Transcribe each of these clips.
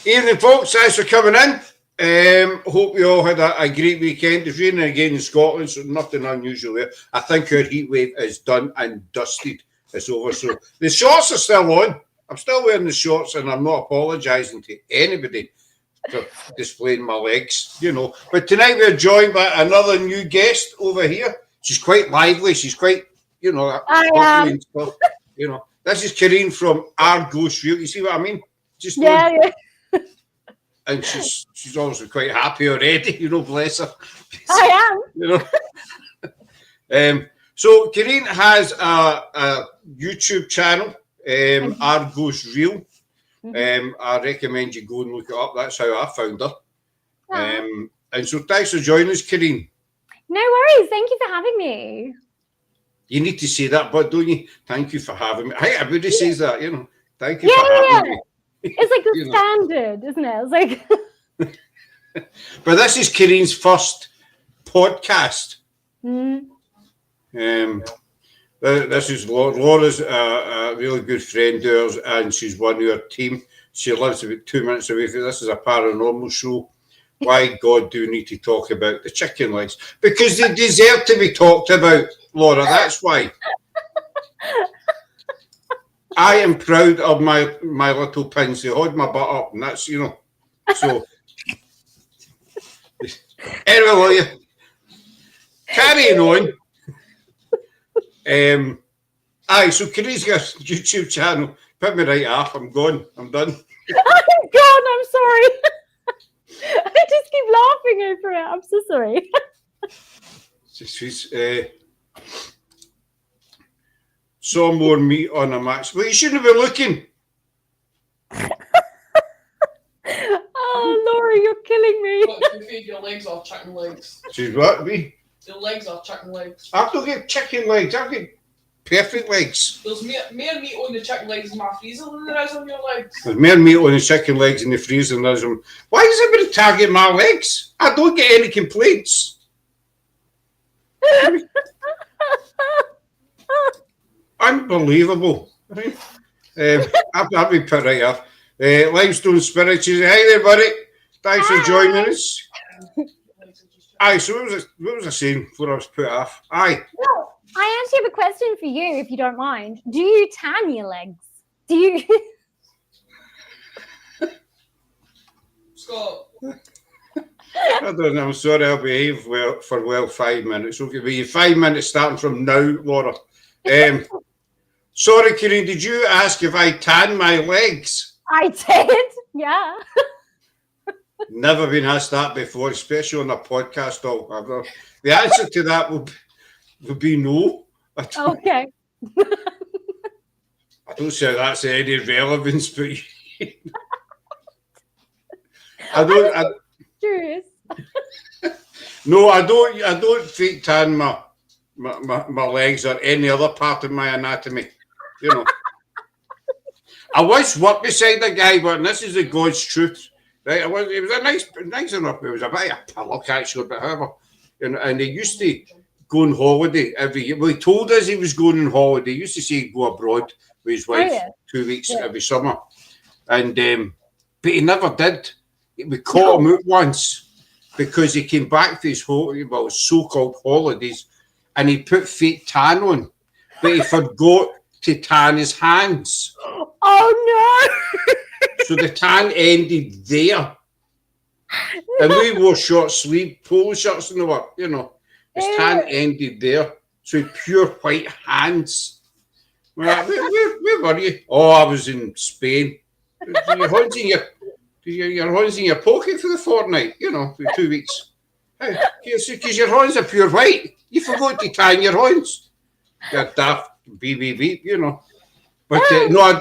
Evening, folks. Thanks for coming in. Hope you all had a great weekend. It's raining again in Scotland, so nothing unusual there. I think our heat wave is done and dusted. It's over. So the shorts are still on. I'm still wearing the shorts, and I'm not apologising to anybody for displaying my legs, you know. But tonight we're joined by another new guest over here. She's quite lively. She's quite, you know, and stuff, you know. This is Corrine from Argos Real. You see what I mean? Just yeah. And she's obviously quite happy already, you know, bless her. I am. You know. So Corrine has a YouTube channel, Argos Real. I recommend you go and look it up. That's how I found her. And so thanks for joining us, Corrine. No worries. Thank you for having me. You need to say that, but don't you? Thank you for having me. Hey, everybody says that, you know. Thank you for having me. It's like the standard, isn't it? It's like. But this is Corrine's first podcast. This is Laura's a really good friend of ours, and she's one of our team. She lives about 2 minutes away from this. Is a paranormal show. Why God do we need to talk about the chicken legs? Because they deserve to be talked about, Laura. That's why. I am proud of my little pins. They hold my butt up, and that's, you know. So anyway, will you carrying on? So Corrine's got a YouTube channel. Put me right off. I'm gone. I'm done. I'm gone. I'm sorry. I just keep laughing over it. I'm so sorry. She's saw more meat on a match. Well, you shouldn't be looking. Oh, Laura, you're killing me. You feed your legs off chicken legs. She's what, me? Your legs are chicken legs. I don't get chicken legs. I get perfect legs. There's more meat on the chicken legs in my freezer than there is on your legs. There's more meat on the chicken legs in the freezer than there is on... Why does everybody target my legs? I don't get any complaints. Unbelievable. Right? I'll be put right off. Limestone Spirit, she said, hi there, buddy. Thanks for joining us. Aye, so what was I saying before I was put off? Aye. Well, I actually have a question for you, if you don't mind. Do you tan your legs? Do you? Scott. I don't know. I'm sorry, I'll behave for 5 minutes. Okay, but you 5 minutes starting from now, Laura. Sorry, Corrine, did you ask if I tan my legs? I did, yeah. Never been asked that before, especially on a podcast. The answer to that would be no. Okay. I don't see how that's any relevance, but I'm curious. No, I don't fake tan my legs or any other part of my anatomy. You know. I once worked beside a guy, but this is the God's truth. Right, it was a nice enough. It was a bit of a pillock actually, but however, and he used to go on holiday every year. Well, he told us he was going on holiday. He used to say he'd go abroad with his wife 2 weeks every summer, and but he never did. We caught him out once because he came back to his so-called holidays, and he put fake tan on, but he forgot to tan his hands. Oh no! So the tan ended there. And we wore short sleeve polo shirts and the work, you know. His tan ended there. So pure white hands. Where were you? Oh, I was in Spain. Your hands in your pocket for the fortnight, you know, for 2 weeks. Because your hands are pure white. You forgot to tan your hands. You're daft, beep, beep, beep, you know. But no,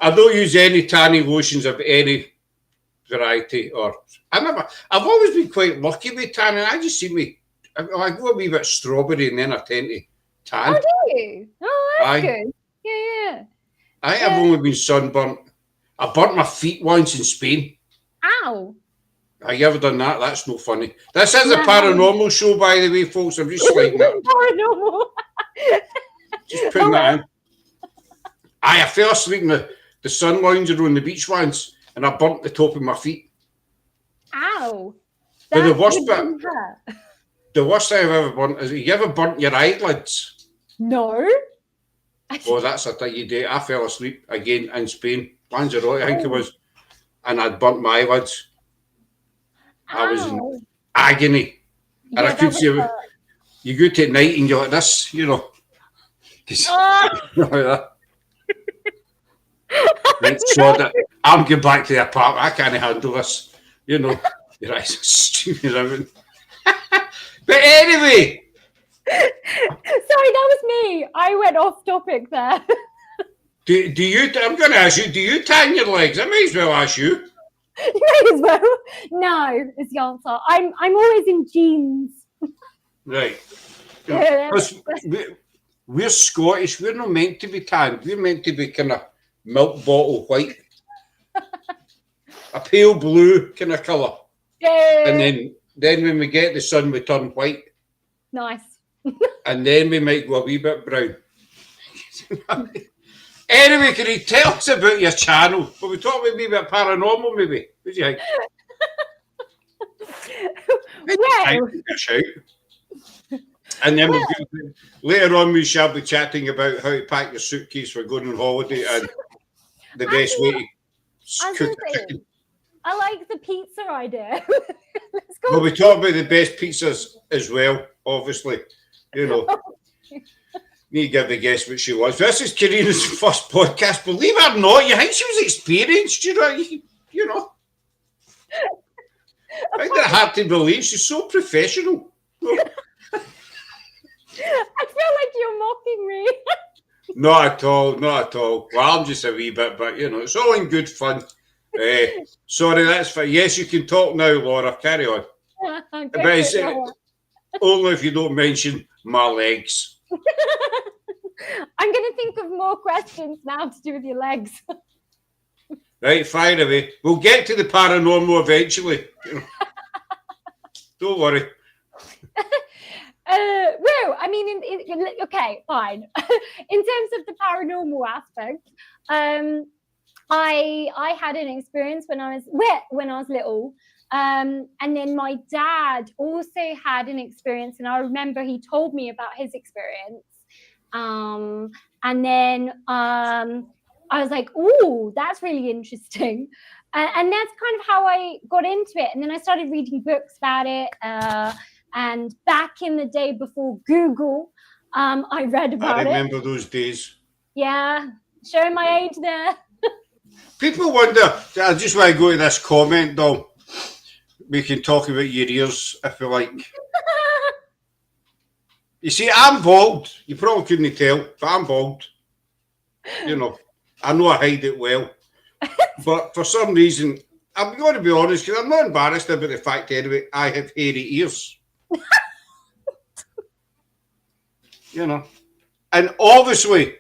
I don't use any tanning lotions of any variety. I've always been quite lucky with tanning. I just see me. I go a wee bit strawberry and then I tend to tan. Oh, do you? Oh, that's good. Yeah. I've only been sunburnt. I burnt my feet once in Spain. Ow. Have you ever done that? That's no funny. This is a paranormal show, by the way, folks. I'm just like that. Paranormal. Just putting that in. I fell asleep in the sun lounger on the beach once, and I burnt the top of my feet. Ow. But the That worst would bit, really hurt. the worst thing I've ever burnt is, you ever burnt your eyelids? No. Oh, that's a thing you do. I fell asleep again in Spain. Lanzarote, I think it was. And I'd burnt my eyelids. I was in Ow. agony. And Yeah, I could that see, would hurt. you go to at night and you're like this, you know. Oh, Like that. Right, so that I'm going back to the apartment. I can't handle this. You know, your eyes are streaming out. But anyway, sorry, that was me. I went off topic there. do you, I'm going to ask you, do you tan your legs? I may as well ask you. You may as well. No, is the answer. I'm always in jeans. Right. Yeah, We're Scottish. We're not meant to be tanned. We're meant to be kind of milk bottle white. A pale blue kind of colour. yeah. And then when we get the sun, we turn white. Nice. And then we might go a wee bit brown. Anyway, can you tell us about your channel? Will we talk a wee bit paranormal, maybe? What do you think? Well, Shout. And then later on, we shall be chatting about how to pack your suitcase for going on holiday and the best way to I was cook gonna a say, chicken. I like the pizza idea. Let's go. Well, we talk about the best pizzas as well, obviously. You know, need to give the guest what she was. This is Corrine's first podcast. Believe it or not, you think she was experienced, you know? You know. I find it hard to believe. She's so professional. I feel like you're mocking me. Not at all, not at all. Well, I'm just a wee bit, but you know, it's all in good fun. Sorry, that's fine. Yes, you can talk now, Laura. Carry on. Go But for it's it, Laura. only if you don't mention my legs. I'm going to think of more questions now to do with your legs. Right, fire away. We'll get to the paranormal eventually. Don't worry. Well, I mean, okay, fine. In terms of the paranormal aspect, I had an experience when I was little, and then my dad also had an experience, and I remember he told me about his experience, and then I was like, "Oh, that's really interesting," and that's kind of how I got into it. And then I started reading books about it. And back in the day before Google, I read about it. I remember those days. Yeah, showing my age there. People wonder, I just want to go to this comment though. We can talk about your ears if you like. You see, I'm bald. You probably couldn't tell, but I'm bald. You know, I know I hide it well. But for some reason, I'm going to be honest, because I'm not embarrassed about the fact anyway, I have hairy ears. You know, and obviously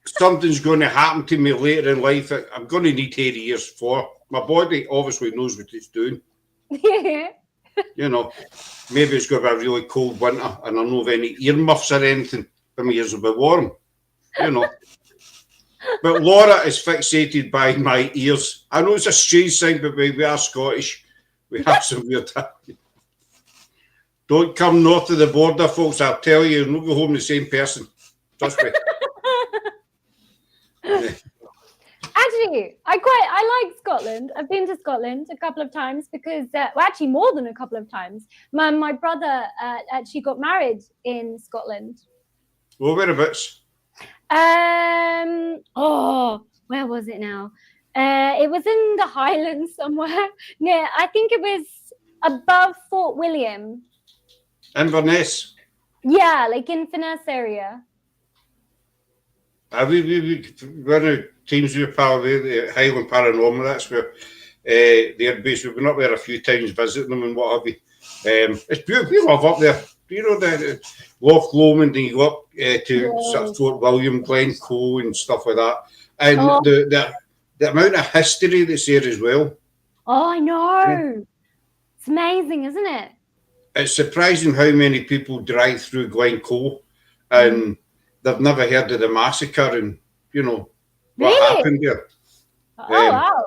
something's going to happen to me later in life that I'm going to need hairy ears for. My body obviously knows what it's doing. Yeah. You know, maybe it's going to be a really cold winter and I don't have any earmuffs or anything, but my ears will be warm. You know. But Laura is fixated by my ears. I know it's a strange thing, but we are Scottish. We have some weird. Don't come north of the border, folks. I'll tell you, you'll not go home the same person. Trust me. Actually, I like Scotland. I've been to Scotland a couple of times because, well, actually more than a couple of times. My brother actually got married in Scotland. Well, whereabouts? Oh, where was it now? It was in the Highlands somewhere. Yeah, I think it was above Fort William. Inverness. Yeah, like Inverness area. We're in teams with the Highland Paranormal. That's where they're based. We've been up there a few times visiting them and what have you. It's beautiful. We love up there. You know, the Loch Lomond, and you go up to sort of Fort William, Glencoe and stuff like that. And the amount of history that's there as well. Oh, I know. It's amazing, isn't it? It's surprising how many people drive through Glencoe and they've never heard of the massacre and, you know, what happened there. Oh, wow.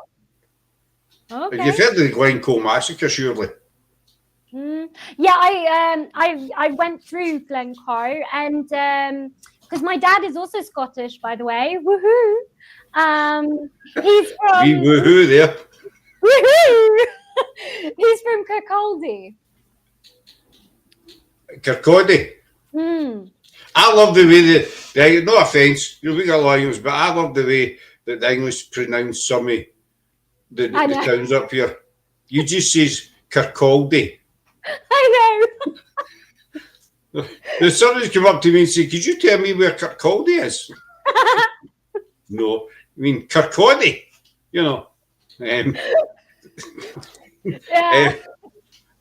Okay. You've heard of the Glencoe Massacre, surely. Yeah, I went through Glencoe, and because my dad is also Scottish, by the way. Woohoo! He's from Wee woohoo there. woohoo! He's from Kirkcaldy. Kirkcaldy. I love the way no offence, you'll be alliance, but I love the way that the English pronounce some of the towns up here. You just says Kirkcaldy. I know. There's somebody's come up to me and say, could you tell me where Kirkcaldy is? No, I mean Kirkcaldy, you know. Yeah.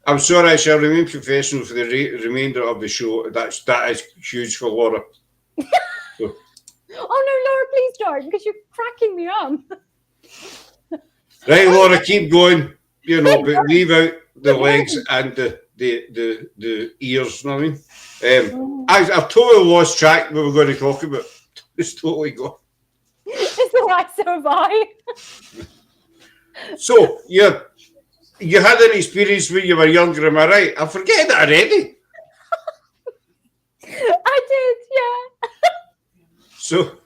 I'm sorry, I shall remain professional for the remainder of the show. That is huge for Laura. So. Oh no, Laura, please don't, because you're cracking me up. Right, Laura, keep going. You know, but leave out the legs and the ears. You know what I mean? I've totally lost track what we're going to talk about. It's totally gone. It's all right, so have I. So you had an experience when you were younger, am I right? I forget that already. I did, yeah. So,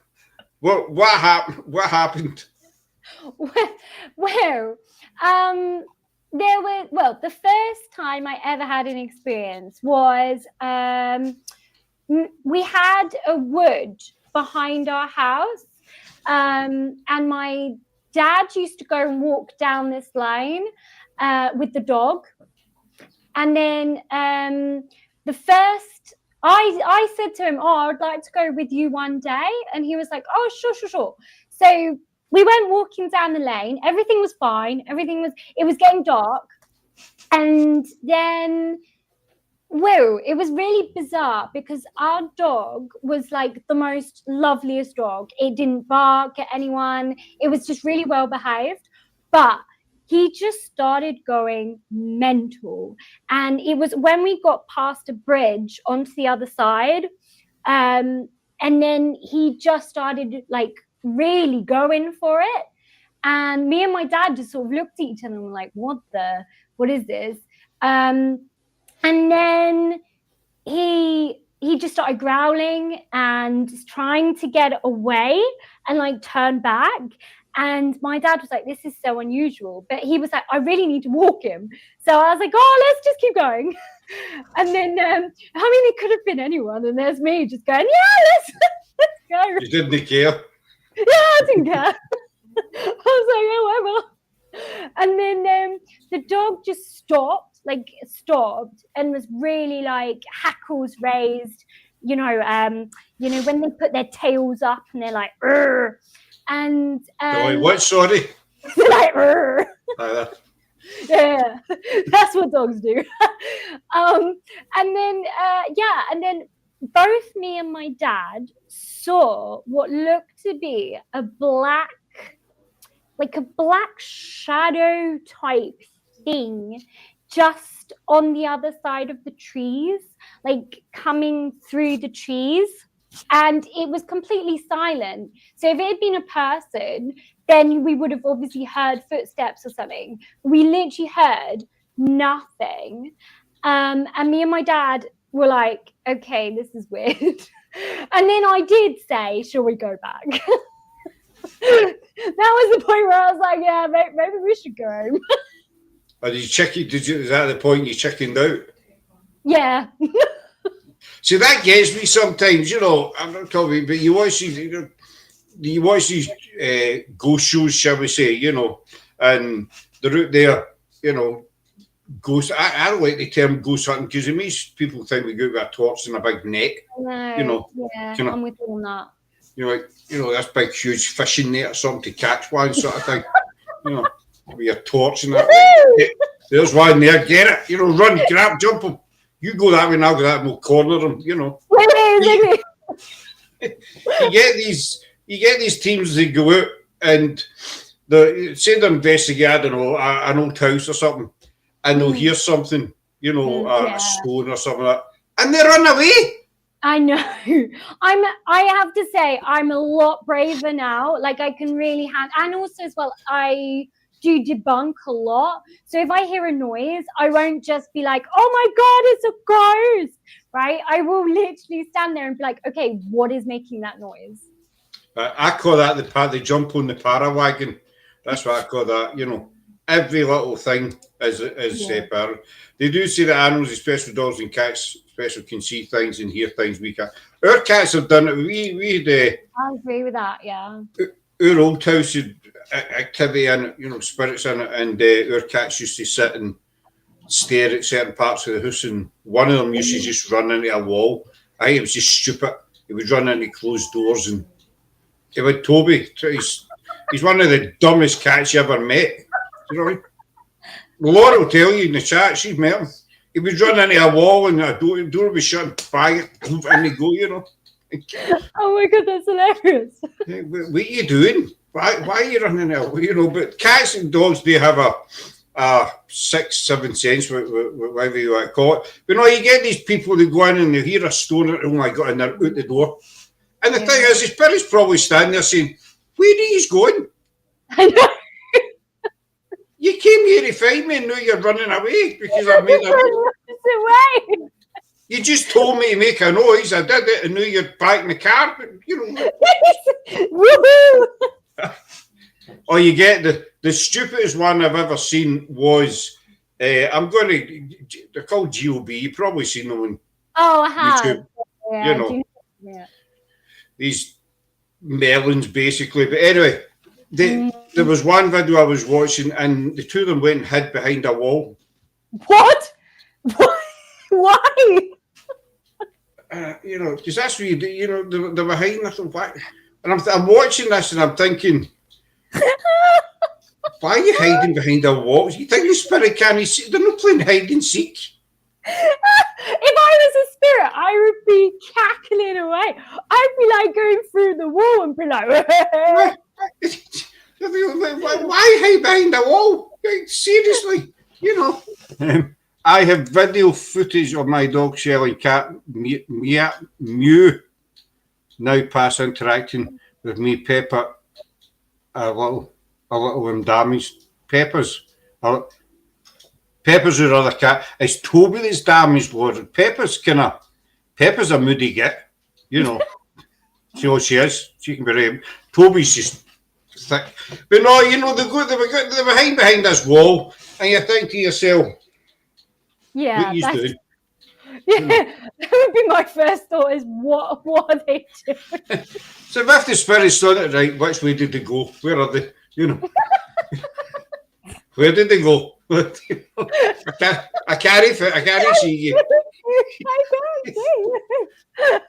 what happened? What happened? Well, the first time I ever had an experience was we had a wood behind our house, and my dad used to go and walk down this lane with the dog, and then the first I said to him, oh, I'd like to go with you one day, and he was like, oh, sure. So we went walking down the lane, everything was fine, it was getting dark, and then it was really bizarre because our dog was like the most loveliest dog. It didn't bark at anyone. It was just really well behaved. But he just started going mental. And it was when we got past a bridge onto the other side. And then he just started like really going for it. And me and my dad just sort of looked at each other and were like, what is this? And then he just started growling and trying to get away and like turn back. And my dad was like, this is so unusual. But he was like, I really need to walk him. So I was like, oh, let's just keep going. And then, it could have been anyone. And there's me just going, yeah, let's go. You didn't care? Yeah, I didn't care. I was like, oh, whatever. And then the dog just stopped and was really like hackles raised, when they put their tails up and they're like, Rrr. And what? Sorry. They're like, Rrr. Yeah, that's what dogs do. And then both me and my dad saw what looked to be a black shadow type thing just on the other side of the trees, like coming through the trees, and it was completely silent. So if it had been a person, then we would have obviously heard footsteps or something. We literally heard nothing. And me and my dad were like, okay, this is weird. And then I did say, shall we go back? That was the point where I was like, yeah, maybe we should go home. Or is that the point you chickened out? Yeah. See, that gets me sometimes, I'm not talking, but you watch these ghost shows, shall we say, and they're out there, ghost. I don't like the term ghost hunting because it makes people think we go out with a torch and a big net. No, I'm with you on that. This big, huge fishing net or something to catch one sort of thing, with your torch and that. There's one there, get it, run, grab, jump him. You go that way and I'll go that way, we'll corner them, Exactly. You get these teams that go out and say they're investigating, I don't know, an old house or something, and they'll hear something, a stone or something like that, and they run away. I know. I have to say, I'm a lot braver now. Like I can really and also as well, I do debunk a lot. So if I hear a noise, I won't just be like, oh my God, it's a ghost, right? I will literally stand there and be like, okay, what is making that noise? I call that the jump on the parawagon. That's what I call that. You know, every little thing is paranormal. They do say that animals, especially dogs and cats, especially can see things and hear things we can't. Our cats have done it. We I agree with that. Yeah. Our old house had activity in it, you know, spirits in it, and our cats used to sit and stare at certain parts of the house, and one of them used to just run into a wall. I think it was just stupid. He would run into closed doors, and he would Toby. He's one of the dumbest cats you ever met. You know what I mean? Laura will tell you in the chat, she's met him. He would run into a wall and the door would be shut and bang it, and they go, you know. Oh my God, that's hilarious. What are you doing? Why are you running out? You know, but cats and dogs, they have a 6, 7 sense, whatever you want to call it. But no, you get these people that go in and they hear a stone, oh my God, and they're out the door. And the thing is, his spirit's probably standing there saying, where are you going? I know. You came here to find me and now you're running away because I've made a away. You just told me to make a noise. I did it and now you're back in the car. But, you know. Woohoo! Or you get the stupidest one I've ever seen was, they're called GOB. You've probably seen them on I have. YouTube. Yeah, you know, these melons basically. But anyway, there was one video I was watching and the two of them went and hid behind a wall. What? Why? You know, because that's what you do. You know, they're behind nothing. Why? And I'm watching this and I'm thinking, why are you hiding behind a wall? You think the spirit can't see? They're not playing hide and seek. If I was a spirit, I would be cackling away. I'd be like going through the wall and be like, why hide behind a wall? Seriously, you know. I have video footage of my dog Shelley cat Mew now past interacting with me. Pepper, a little damaged. Pepper's our other cat. It's Toby that's damaged, Lord. Pepper's a moody git, you know. She is. She can be right. Toby's just thick. But no, you know, they're behind this wall, and you think to yourself, yeah, what you doing? Yeah, that would be my first thought is what are they doing? So if the spirits done it right, which way did they go? Where are they? You know. Where did they go? I can't see you. I can't see.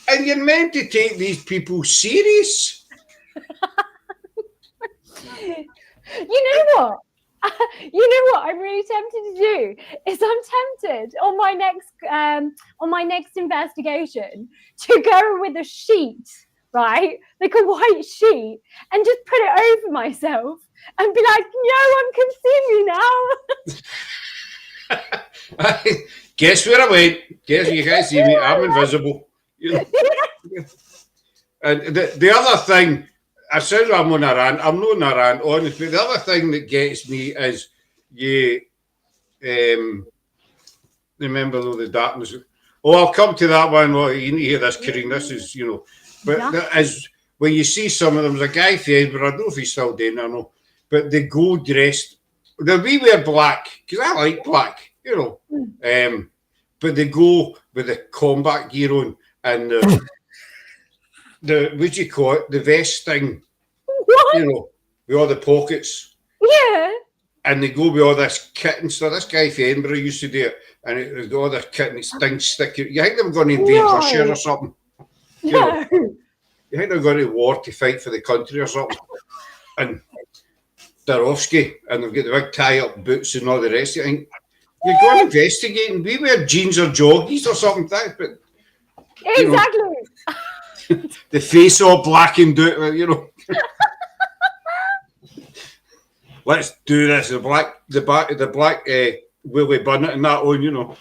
And you're meant to take these people serious. You know what? I'm really tempted to do is I'm tempted on my next investigation to go with a sheet, right, like a white sheet, and just put it over myself and be like, no one can see me now. Guess where I went? Guess you can't see me. I'm invisible. You know? And the other thing, I said I'm on a rant. I'm not on a rant, honestly. But the other thing that gets me is you remember though the darkness. Oh, I'll come to that one. Oh, you need to hear this, Corrine. This is, you know. But as when you see some of them, there's a guy from Edinburgh, I don't know if he's still doing it or not, but they go dressed. We wear black because I like black, you know. But they go with the combat gear on and the what do you call it? The vest thing. What? You know, with all the pockets. Yeah. And they go with all this kit and stuff. This guy from Edinburgh used to do it, and it was all this kit and things sticky. You think they were going to invade Russia or something? You know, you think they're going to war to fight for the country or something? And Darovsky, and they've got the big tie-up boots and all the rest of it. You're going investigating. We wear jeans or joggies or something, but exactly. Know, the face all blackened out, you know. Let's do this. The black Willie Bonnet and that on, you know.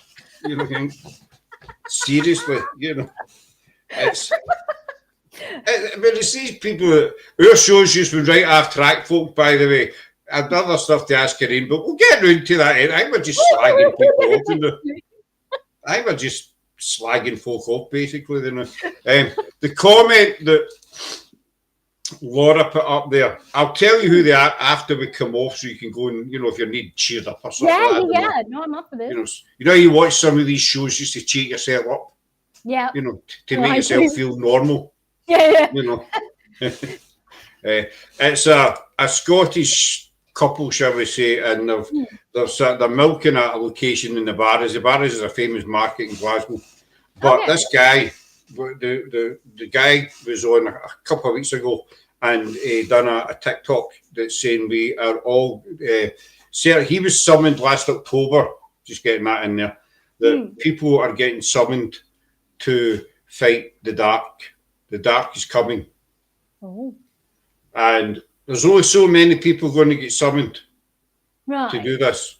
Seriously, you know. But it's these people that our shows used to be right off track, folk, by the way. I've other stuff to ask Corrine, but we'll get round to that. I think we're just slagging people off. I think we're just slagging folk off, basically. The comment that Laura put up there, I'll tell you who they are after we come off, so you can go and, if you need cheered up or something. Yeah. No, I'm up for this. You watch some of these shows just to cheat yourself up. Yeah. To make yourself feel normal. Yeah. It's a Scottish couple, shall we say, and they're milking a location in the Barras. The Barras is a famous market in Glasgow. But this guy, the guy was on a couple of weeks ago, and he done a TikTok that's saying we are all. He was summoned last October. Just getting that in there. That people are getting summoned to fight the dark. The dark is coming. Oh. And there's only so many people going to get summoned to do this.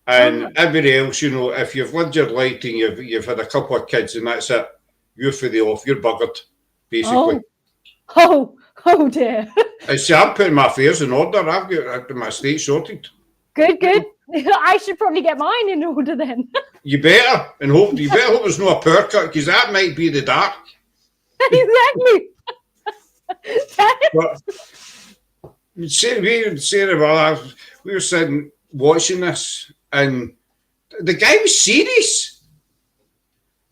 And everybody else, if you've lived your life and you've had a couple of kids and that's it, you're for the off, you're buggered, basically. Oh dear. I say, I'm putting my affairs in order. I've got my estate sorted. Good. I should probably get mine in order then. You better hope there's no a power cut, because that might be the dark. Exactly. But we were sitting watching this, and the guy was serious.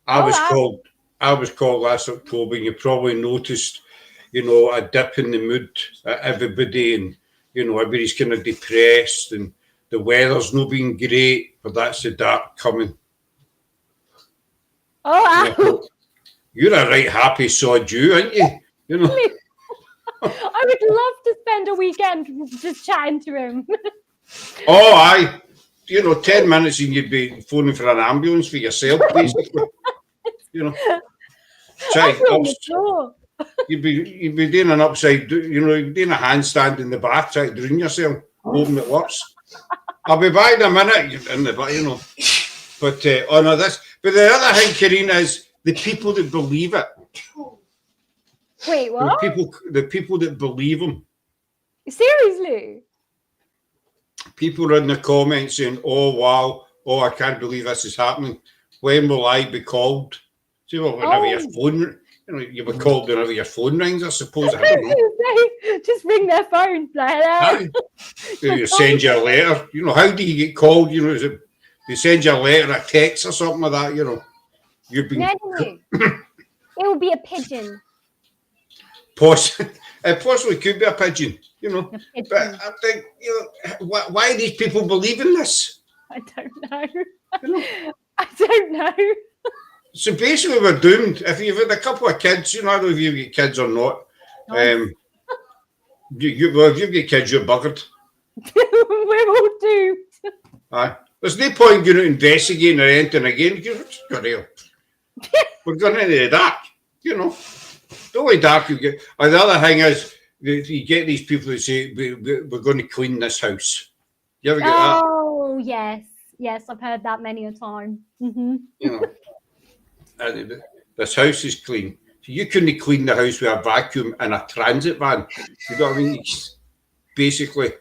I was called last October, and you probably noticed, a dip in the mood at everybody, and everybody's kind of depressed, and the weather's not been great, but that's the dark coming. You're a right happy sod, aren't you? I would love to spend a weekend just chatting to him. 10 minutes and you'd be phoning for an ambulance for yourself, basically. You'd be doing an upside, you'd be doing a handstand in the bath, trying to drown yourself, hoping it works. I'll be back in a minute, But But the other thing, Corrine, is the people that believe it. Wait, what? The people that believe them. Seriously? People are in the comments saying, "Oh wow, I can't believe this is happening. When will I be called?" See, whenever your phone, you were called whenever your phone rings. I suppose. I don't know. Just ring their phone. Hello. You send you a letter. How do you get called? Is it they send you a letter, a text, or something like that? You've been. No. It will be a pigeon. It possibly could be a pigeon, But I think, why do these people believe in this? I don't know. I don't know. So basically, we're doomed. If you've had a couple of kids, I don't know if you've got kids or not. If you've got kids, you're buggered. We're all doomed. There's no point going to investigating or anything again. We're going into the dark, The only dark you get. And the other thing is, you get these people who say, we're going to clean this house. You ever get that? Oh, yes. Yes, I've heard that many a time. Mm-hmm. This house is clean. So you couldn't clean the house with a vacuum and a transit van. You know what I mean? Basically.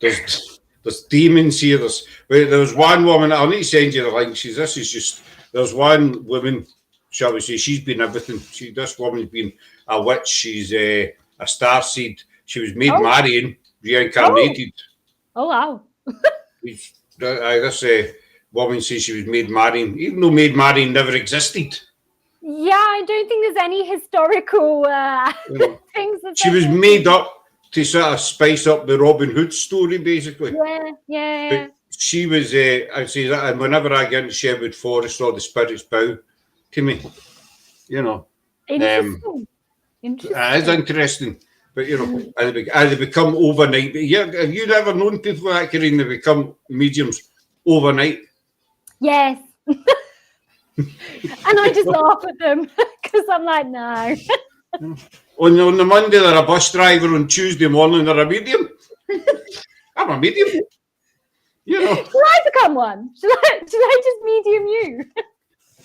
There's demons here. There was one woman, I'll need to send you the link. There's one woman, shall we say, she's been everything. This woman's been a witch. She's a starseed. She was made Marion, reincarnated. Oh wow. This woman says she was made Marion, even though made Marion never existed. Yeah, I don't think there's any historical things. She was made up to sort of spice up the Robin Hood story, basically. Yeah. But she was, I'd say that, and whenever I get into Sherwood Forest, all the spirits bow to me. Interesting. It is interesting. But, as they become overnight. But have you ever known people like that, Corrine, that become mediums overnight? Yes. And I just laugh at them because I'm like, no. On the Monday, they're a bus driver. On Tuesday morning, they're a medium. I'm a medium. Shall I become one? Shall I just medium you?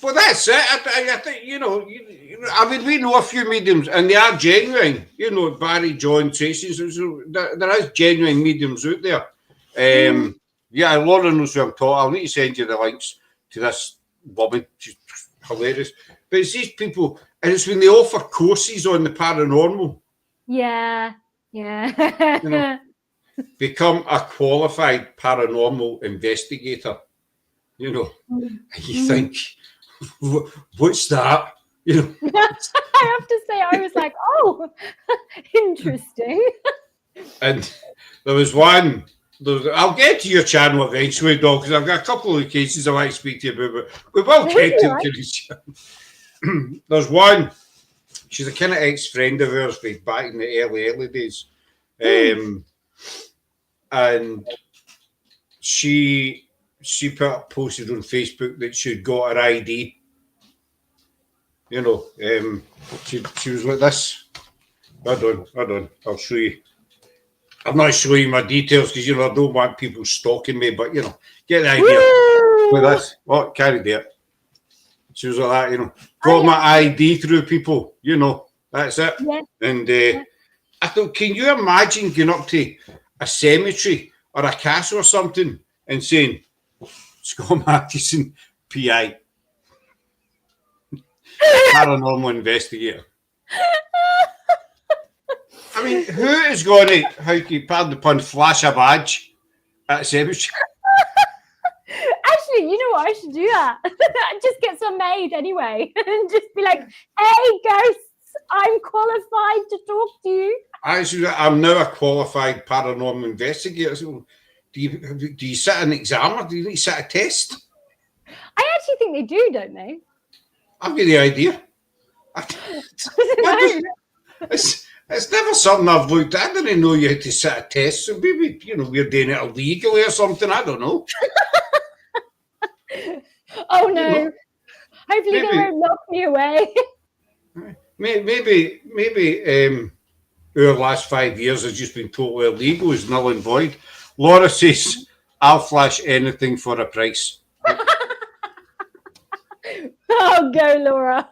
Well, that's it. I think, I mean, we know a few mediums, and they are genuine. Barry, John, Tracy. So there is genuine mediums out there. Yeah, Laura knows who I'm talking. I'll need to send you the links to this woman. She's hilarious. But it's these people, and it's when they offer courses on the paranormal. Yeah. Become a qualified paranormal investigator. You think, what's that? I have to say, I was like, oh, interesting. And there was one. I'll get to your channel eventually, dog, because I've got a couple of cases I want to speak to you about, but we will get to it. There's one. She's a kind of ex-friend of ours back in the early days. And she posted on Facebook that she'd got her ID. She was like this. Hold on. I'll show you. I'm not showing you my details because, I don't want people stalking me, but, get the idea. With this. Oh, carried it. She was like that, got my ID through people, that's it. Yeah. And I thought, can you imagine going up to a cemetery or a castle or something and saying, Scott Mathieson, PI, paranormal investigator? I mean, who is going to, how can you, pardon the pun, flash a badge at a cemetery? Actually, you know what? I should do that. Just get some made anyway. And just be like, hey, ghosts, I'm qualified to talk to you. I'm now a qualified paranormal investigator. So do you sit an exam or do you need to sit a test? I actually think they do, don't they? I've got the idea. It's never something I've looked at. I didn't know you had to sit a test. So maybe, we're doing it illegally or something. I don't know. Oh, no. Hopefully they won't lock me away. Maybe our last 5 years has just been totally illegal, is null and void. Laura says, I'll flash anything for a price. Oh, go, Laura.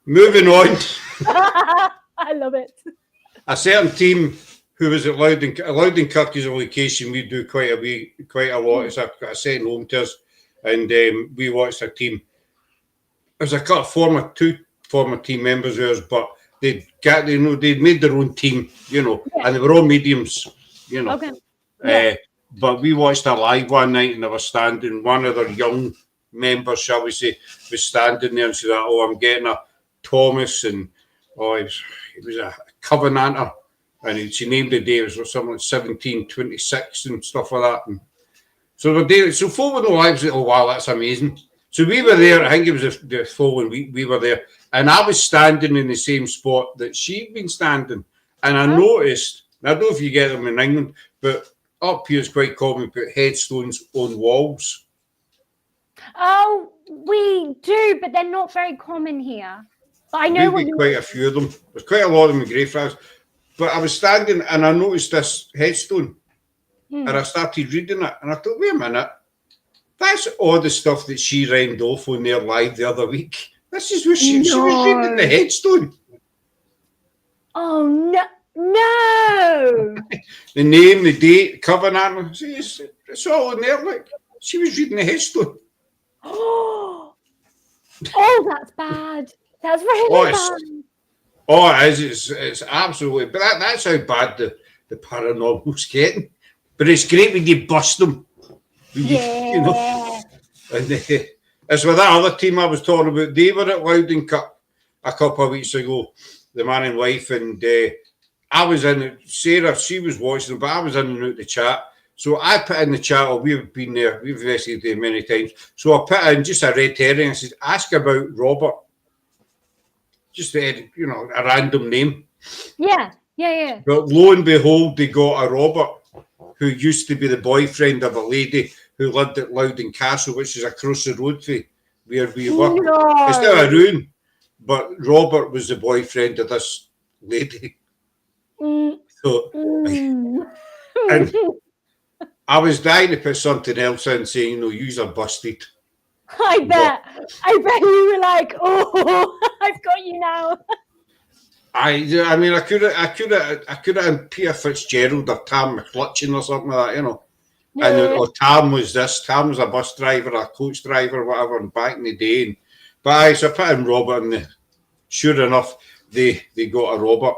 Moving on. I love it. A certain team who was at Loudon-Kirk is a location we do quite a lot. It's a second home to us, and we watched a team. There's two former team members of ours, but they'd made their own team, and they were all mediums, Okay. But we watched a live one night, and they were standing. One of their young members, shall we say, was standing there and said, "Oh, I'm getting a Thomas," and he was a Covenanter, and she named the day. It was something like 1726 and stuff like that. And so folk with no lives. Oh wow, that's amazing. So we were there. I think it was the following week. We were there, and I was standing in the same spot that she'd been standing. And I noticed. I don't know if you get them in England, but up here is quite common. Put headstones on walls. Oh, we do, but they're not very common here. But I know quite a few of them. There's quite a lot of them in Greyfriars. But I was standing and I noticed this headstone, and I started reading it, and I thought, wait a minute. That's all the stuff that she rhymed off on their live the other week. This is where she was reading the headstone. Oh, no. The name, the date, Covenant. It's all in there. Like, she was reading the headstone. Oh, that's bad. That's really bad. Oh, it is. It's absolutely. But that's how bad the paranormal's getting. But it's great when you bust them. Yeah. And it's with that other team I was talking about. They were at Loudon Cup a couple of weeks ago, the man and wife, and I was in it. Sarah, she was watching, but I was in and out the chat. So I put in the chat, we've been there, we've investigated it many times. So I put in just a red herring. I said, ask about Robert. Just a random name. Yeah. But lo and behold, they got a Robert who used to be the boyfriend of a lady who lived at Loudon Castle, which is across the road from where we were. No. It's now a ruin, but Robert was the boyfriend of this lady. And I was dying to put something else in saying, you're busted. I bet you were like, oh, I've got you now. I mean, I could have Peter Fitzgerald or Tam McClutchin or something like that, you know. And or Tam was a bus driver, a coach driver, whatever, and back in the day. But so I put in Robert, and sure enough, they got a Robert.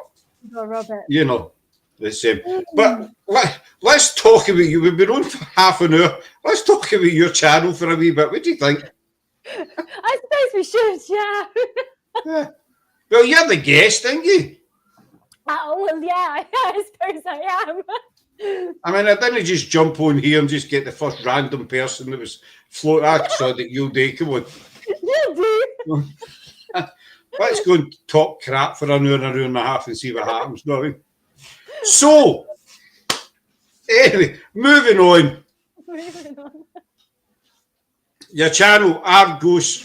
You know, the same. But let's talk about you. We've been on for half an hour. Let's talk about your channel for a wee bit. What do you think? I suppose we should, yeah. Yeah. Well, you're the guest, aren't you? Oh, well, yeah, I suppose I am. I mean, I didn't just jump on here and just get the first random person that was float. I saw that you'll do. Come on. You do. Let's go and talk crap for an hour and a half and see what happens. No, I mean? So, anyway, moving on. Your channel, Argos.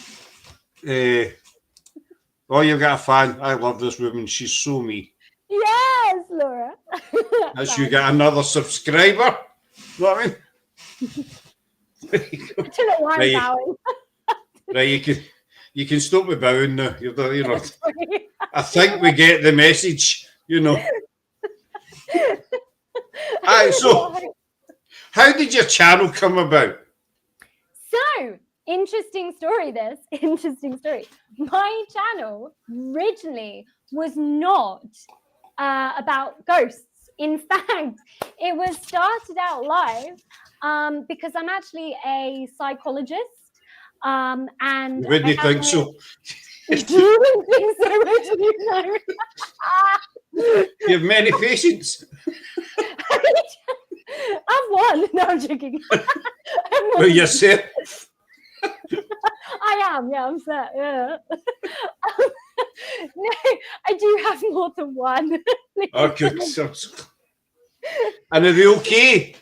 Oh, you've got a fan. I love this woman. She's so me. Yes, Laura. As you get another subscriber. You know what I mean? Right, you can stop with bowing now. You know. I think we get the message. You know. Alright, so how did your channel come about? So, interesting story. My channel originally was not about ghosts. In fact, it was started out live because I'm actually a psychologist. And you wouldn't think so. You wouldn't think so, would you? No. You have many patients. I've won. No, I'm joking. Well, you're set. I am, yeah, I'm set, yeah. No, I do have more than one. Oh, good. And are they okay?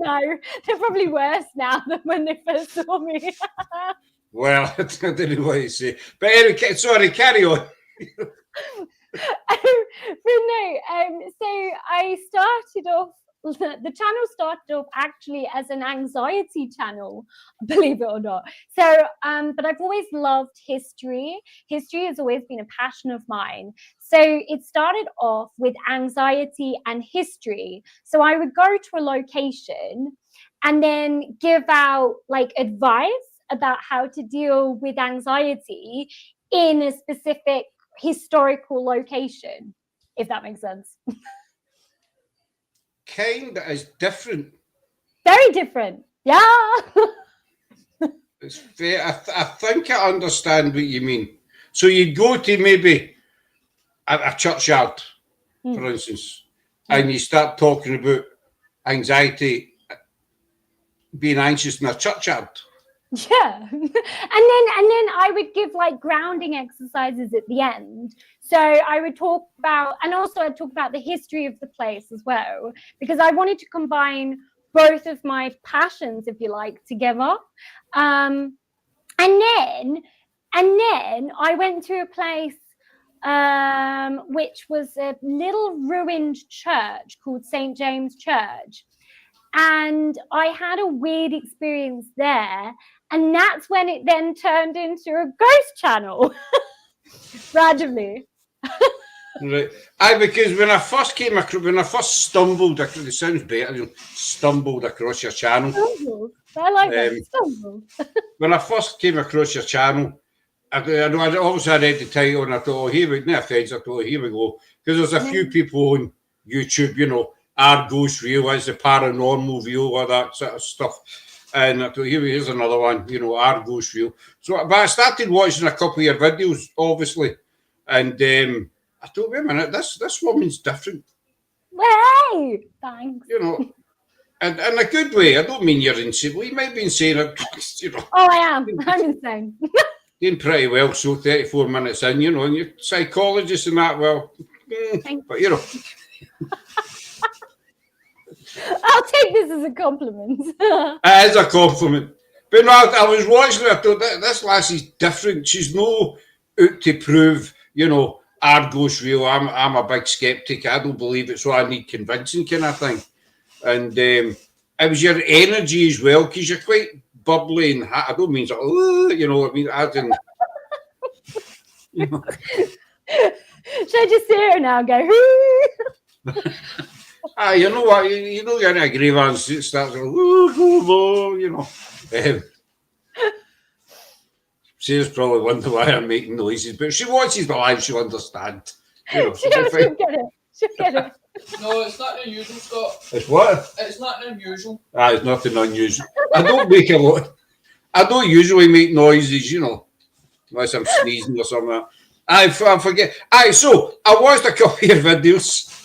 No, they're probably worse now than when they first saw me. Well, I don't know what to say. But anyway, sorry, carry on. But no, so I started off, the channel started off actually as an anxiety channel, believe it or not. So, but I've always loved history. History has always been a passion of mine. So it started off with anxiety and history. So I would go to a location and then give out like advice about how to deal with anxiety in a specific historical location, if that makes sense. Kind of is different. Very different. Yeah. It's fair. I think I understand what you mean. So you go to maybe a churchyard, for instance, and you start talking about anxiety, being anxious in a churchyard. Yeah. And then I would give like grounding exercises at the end. So I would talk about, and also I'd talk about the history of the place as well, because I wanted to combine both of my passions, if you like, together. And then I went to a place which was a little ruined church called St. James Church. And I had a weird experience there. And that's when it then turned into a ghost channel. Randomly. Right. Because when I first stumbled across, it sounds better, stumbled across your channel. Stumbled. I like that. Stumbled. When I first came across your channel, I obviously I read the title and I thought, oh, here we go. Because there's a few people on YouTube, you know, Argos Real, is the Paranormal View, all that sort of stuff. And I thought, here's another one, you know, Argos Real. So, but I started watching a couple of your videos, obviously, and I thought, wait a minute, this woman's different. Hey, thanks. You know, and in a good way. I don't mean you're insane. Well, you might be insane, you know. Oh, I am. I'm insane. Doing pretty well, so 34 minutes in, you know, and you're a psychologist and that, well, but you know. I'll take this as a compliment. It is a compliment. But no, I was watching her, I thought, this lassie's different. She's no out to prove, you know, Argos Real. I'm a big skeptic. I don't believe it, so I need convincing kind of thing. And it was your energy as well, because you're quite bubbly and I don't mean so, you know, I mean, as in, you know. Should I just sit here now and go, You know what, you know, you're in a grave and it starts going, you know. She's probably wondering why I'm making noises, but if she watches the live, she'll understand. You know, she'll get it. She'll get it. No, it's not unusual, Scott. It's what? It's not unusual. It's nothing unusual. I don't make a lot. I don't usually make noises, you know, unless I'm sneezing or something. I forget. So I watched a couple of your videos.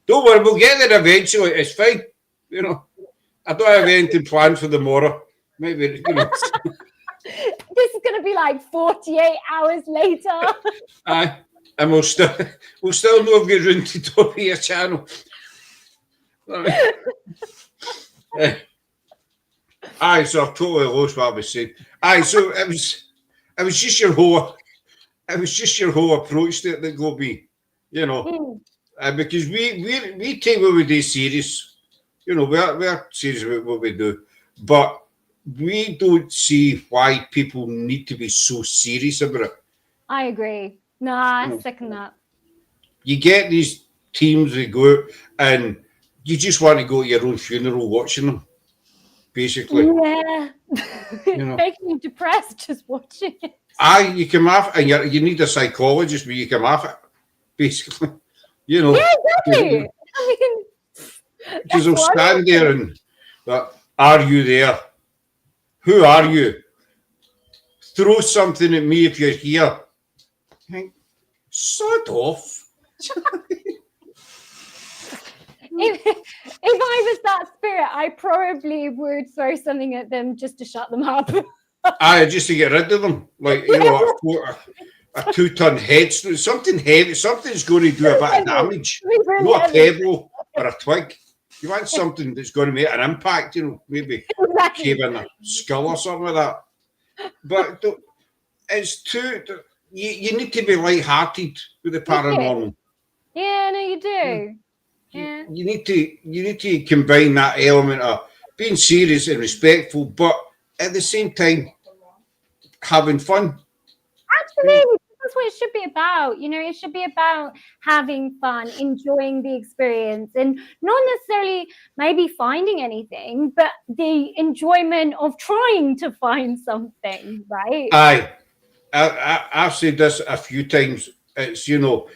Don't worry, we'll get there eventually. It's fine. You know, I don't have anything planned for tomorrow. Maybe, you know. This is going to be like 48 hours later. And we'll still not get round to top of your channel. So I've totally lost what I was saying. So it was just your whole approach that got me, you know, because we take what we do serious, you know, we're serious about what we do, but we don't see why people need to be so serious about it. I agree. No, I second that. You get these teams that go out and you just want to go to your own funeral watching them, basically. Yeah. You know. Making you depressed just watching it. You come off and you need a psychologist, but you come off it, basically. You know. Yeah, exactly. I mean, because they'll stand there and, are you there? Who are you? Throw something at me if you're here. Sod off. If I was that spirit, I probably would throw something at them just to shut them up. Just to get rid of them. Like, you know, a 2-ton head. Something heavy. Something's going to do a bit of damage. Not a pebble or a twig. You want something that's going to make an impact, you know, maybe cave in a skull or something like that. But it's too... You need to be light-hearted with the paranormal. Yeah, no, you do. Yeah. You need to combine that element of being serious and respectful, but at the same time having fun. Absolutely. That's what it should be about. You know, it should be about having fun, enjoying the experience, and not necessarily maybe finding anything, but the enjoyment of trying to find something, right? I've said this a few times. It's, you know,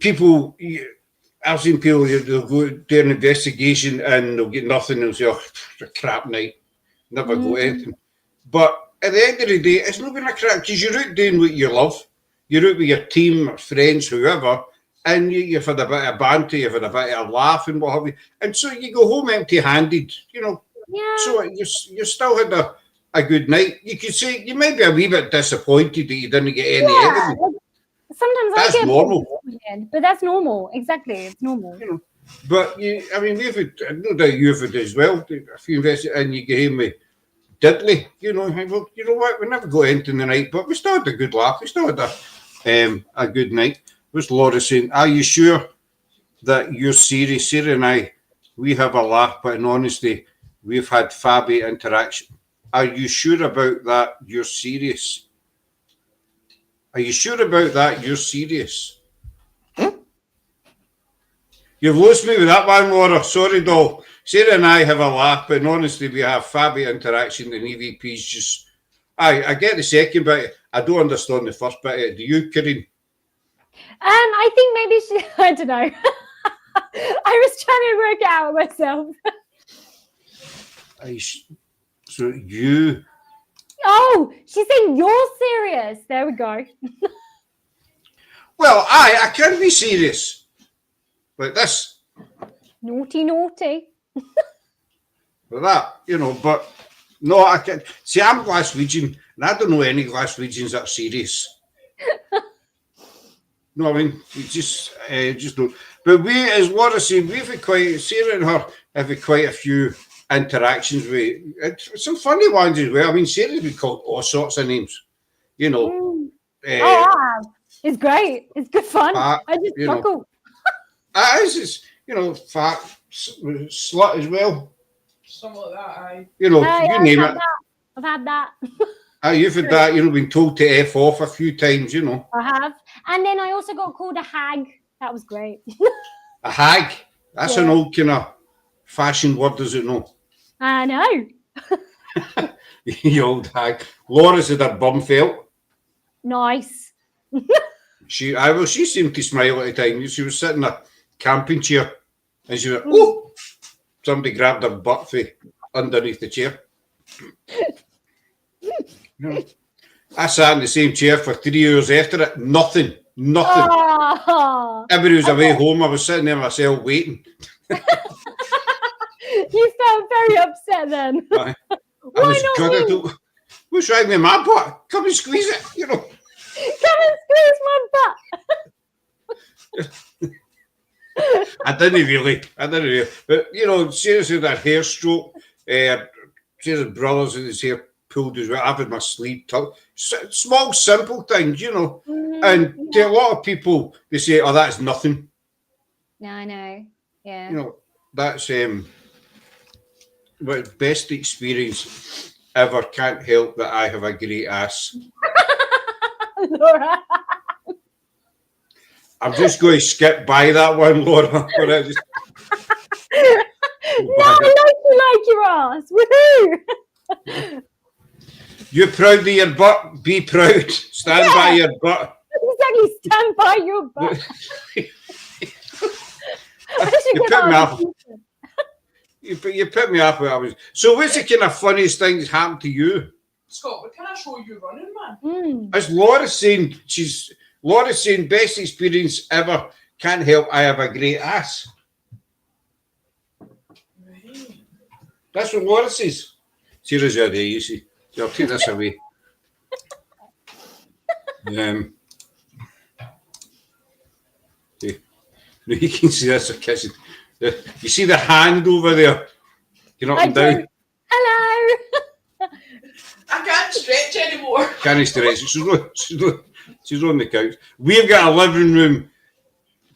people, I've seen people, they'll go do an investigation and they'll get nothing and say, oh, it's a crap night. Never got anything. But at the end of the day, it's not been a crap, because you're out doing what you love. You're out with your team, or friends, whoever, and you've had a bit of banter, you've had a bit of a laugh and what have you. And so you go home empty-handed, you know. Yeah. So you still had a good night. You could say you might be a wee bit disappointed that you didn't get any evidence. Sometimes that's normal. But that's normal. Exactly, it's normal. You know, but we've had, no doubt you've had as well. A few investigations, and you gave me diddly. You know, well, you know what? We never got anything the night, but we still had a good laugh. We still had a good night. Was Laura saying? Are you sure that you're serious? Sarah and I, we have a laugh, but in honesty, we've had fabby interaction. Are you sure about that? You're serious. Are you sure about that? You're serious. You've lost me with that one, Laura. Sorry, doll. Sarah and I have a laugh, but honestly, we have fabby interaction, and EVP's just... I get the second bit. I don't understand the first bit. Do you, Corrine? I think maybe she... I don't know. I was trying to work it out myself. So you... Oh, she's saying you're serious. There we go. Well, I can be serious. Like this. Naughty, naughty. Like that, you know, but no, I can see. I'm Glaswegian, and I don't know any Glaswegians that are serious. No, I mean, you just don't. But we, as Laura said, we've had Sarah and her have had quite a few interactions with some funny ones as well. I mean, Sarah's been called all sorts of names, you know. It's great. It's good fun. I just chuckle. It's just, you know, fat, slut as well. Something like that, aye. You know, you name it. I've had that. You've had that, been told to F off a few times, I have. And then I also got called a hag. That was great. A hag? That's an Yeah. old kind of fashioned word, does it know? I know. You old hag. Laura's had her bum felt. Nice. She seemed to smile at the time. She was sitting in a camping chair and she went, oh! Somebody grabbed her butt from underneath the chair. I sat in the same chair for 3 years after it. Nothing. Oh, Everybody was away home. I was sitting there myself waiting. you felt very upset then. I was gutted. What's wrong with my butt? Come and squeeze it, Come and squeeze my butt. I didn't really. But, seriously, that hair stroke, his brothers and his hair pulled as well. I've had my sleeve tucked. Small, simple things, And to a lot of people, they say, oh, that's nothing. No, I know. Yeah. That's but best experience ever. Can't help that I have a great ass. Laura. I'm just going to skip by that one, Laura. No, I like your ass. Woohoo! You're proud of your butt. Be proud. Stand by your butt. Exactly. Stand by your butt. You put me off. You put me off where I was. So, what's the kind of funniest thing that's happened to you? Scott, what can I show you running, man? As Laura's saying, best experience ever. Can't help. I have a great ass. Right. That's what Laura says. Serious idea, you see. So I'll take this away. You can see that's a kitchen. You see the hand over there? You're up and down. Hello. I can't stretch anymore. Can't stretch. She's on the couch. We've got a living room,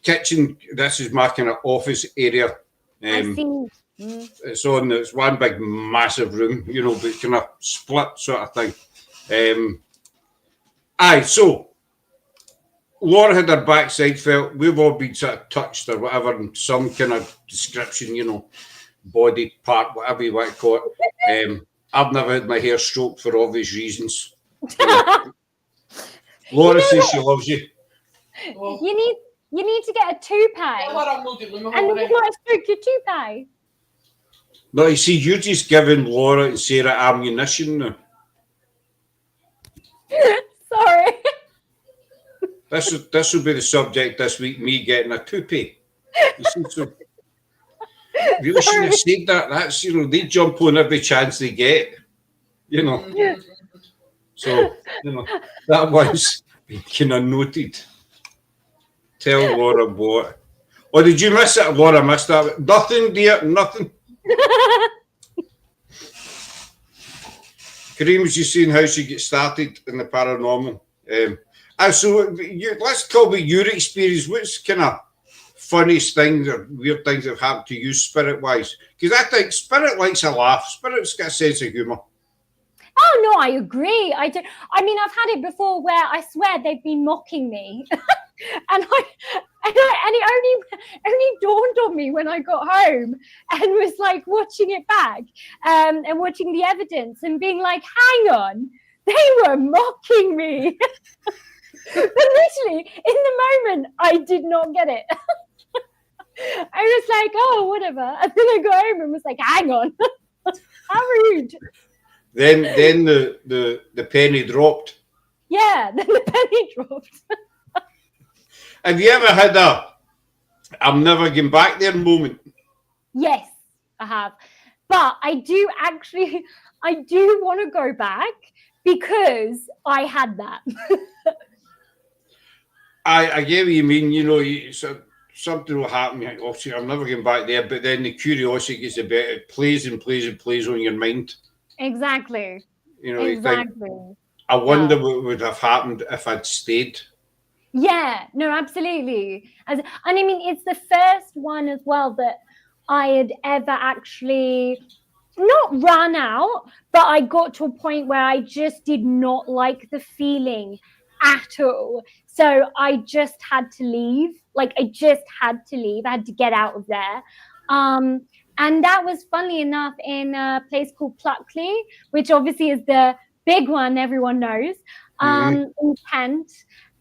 kitchen. This is my kind of office area. I see. It's one big massive room, but kind of split sort of thing. So Laura had her backside felt. We've all been sort of touched or whatever in some kind of description, body part, whatever you want to call it. I've never had my hair stroked for obvious reasons. Laura says she loves you. Well, You need to get a toupee, and then you might stroke your toupee. No, you see, you're just giving Laura and Sarah ammunition now. Sorry. This will be the subject this week, me getting a toupee. You see, so really shouldn't have said that. That's, they jump on every chance they get, So, that one's kind of noted. Tell Laura what. Or did you miss it? Laura missed that. Nothing, dear, nothing. Corrine was just seeing how she gets started in the paranormal. So let's talk about your experience. What's kind of funniest things or weird things that have happened to you spirit-wise? Because I think spirit likes a laugh. Spirit's got a sense of humour. Oh no, I agree. I do. I mean, I've had it before where I swear they've been mocking me, and it only dawned on me when I got home and was like watching it back, and watching the evidence and being like, hang on, they were mocking me. But literally, in the moment, I did not get it. I was like, oh, whatever. And then I got home and was like, hang on. How rude. Then the penny dropped. Yeah, then the penny dropped. Have you ever had a I'm never going back there moment? Yes, I have. But I do want to go back because I had that. I get what you mean. Something will happen. Like, oh, see, I'm never going back there. But then the curiosity gets a bit. It plays and plays and plays on your mind. Exactly. You think, I wonder what would have happened if I'd stayed. Yeah, no, absolutely. And I mean, it's the first one as well that I had ever actually not run out, but I got to a point where I just did not like the feeling at all. So I just had to leave. Like, I just had to leave. I had to get out of there. And that was, funnily enough, in a place called Pluckley, which obviously is the big one everyone knows, in Kent.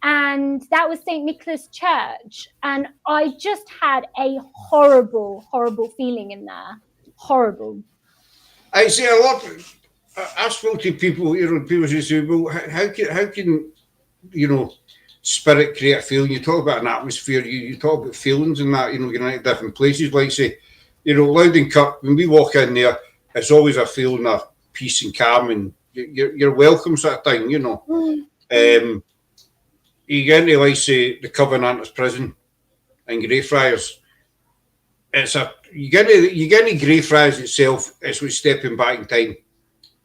And that was St. Nicholas Church. And I just had a horrible, horrible feeling in there. Horrible. I say a lot. I've spoken to people, people who say, well, how can spirit create a feeling? You talk about an atmosphere, you talk about feelings and that, you're in different places. Like, say, Loudon Cup, when we walk in there, it's always a feeling of peace and calm, and you're welcome, sort of thing, You get into, like, say, the Covenanters prison in Greyfriars. You get into Greyfriars itself, it's like stepping back in time.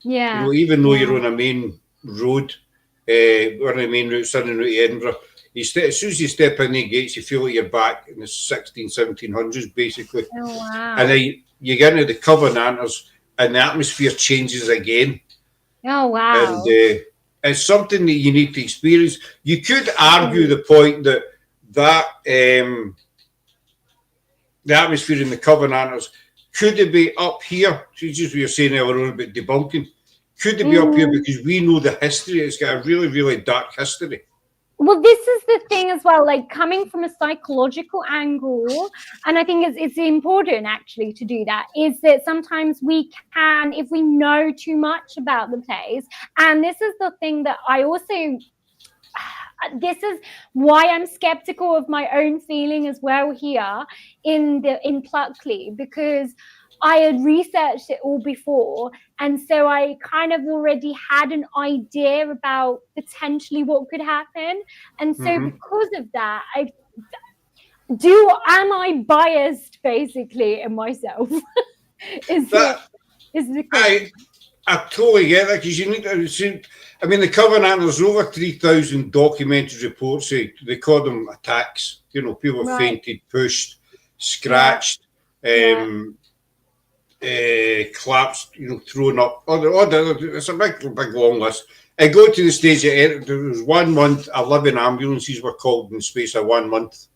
Yeah. Even though you're on a main road, or on the main route, running route to Edinburgh, as soon as you step in the gates, you feel like you're back in the 1700s, basically. Oh, wow. And then you get into the Covenanters, and the atmosphere changes again. Oh, wow. And it's something that you need to experience. You could argue the point that the atmosphere in the Covenanters, could it be up here? Just as we were saying earlier on about debunking, could it be up here because we know the history? It's got a really, really dark history. Well, this is the thing as well, like coming from a psychological angle, and I think it's important actually to do that, is that sometimes we can, if we know too much about the place, and this is the thing that I also, this is why I'm skeptical of my own feeling as well here in Pluckley, because I had researched it all before, and so I kind of already had an idea about potentially what could happen. And so because of that, am I biased basically in myself? is the question. I totally get that, because you need to see, I mean, the Covenanters, over 3,000 documented reports. They call them attacks. People fainted, pushed, scratched, collapsed, thrown up. It's a big, long list. I go to the stage that there was 1 month, 11 ambulances were called in the space of 1 month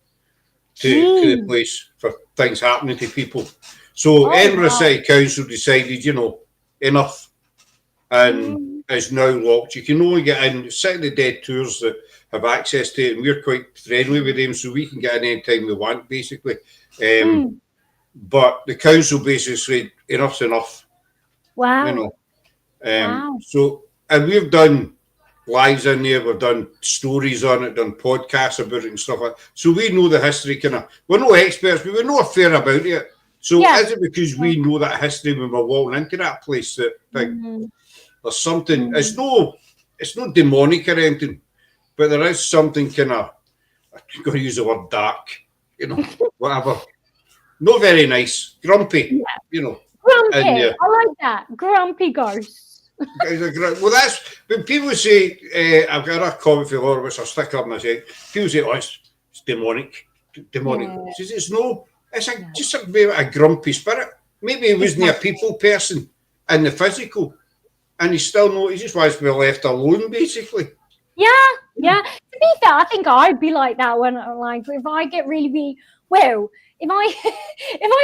to the place for things happening to people. So Edinburgh City Council decided, enough, and it's now locked. You can only get in, City of the Dead tours that have access to it, and we're quite friendly with them, so we can get in any time we want, basically. But the council basically said, enough's enough. Wow. So, and we've done lives in there, we've done stories on it, done podcasts about it and stuff like that. So we know the history we're no experts, but we know a fair about it. So is it because we know that history when we're walking into that place that there's something, it's not demonic or anything, but there is something I'm going to use the word dark, whatever. Not very nice, grumpy, Grumpy, I like that. Grumpy ghosts. Well, that's when people say, I've got a comment for Laura, which I'll stick up in my head. People say, it's demonic. It's no, it's just a grumpy spirit. Maybe he wasn't a people person in the physical, and he's he just wants to be left alone, basically. Yeah. To be fair, I think I'd be like that when if I get really if I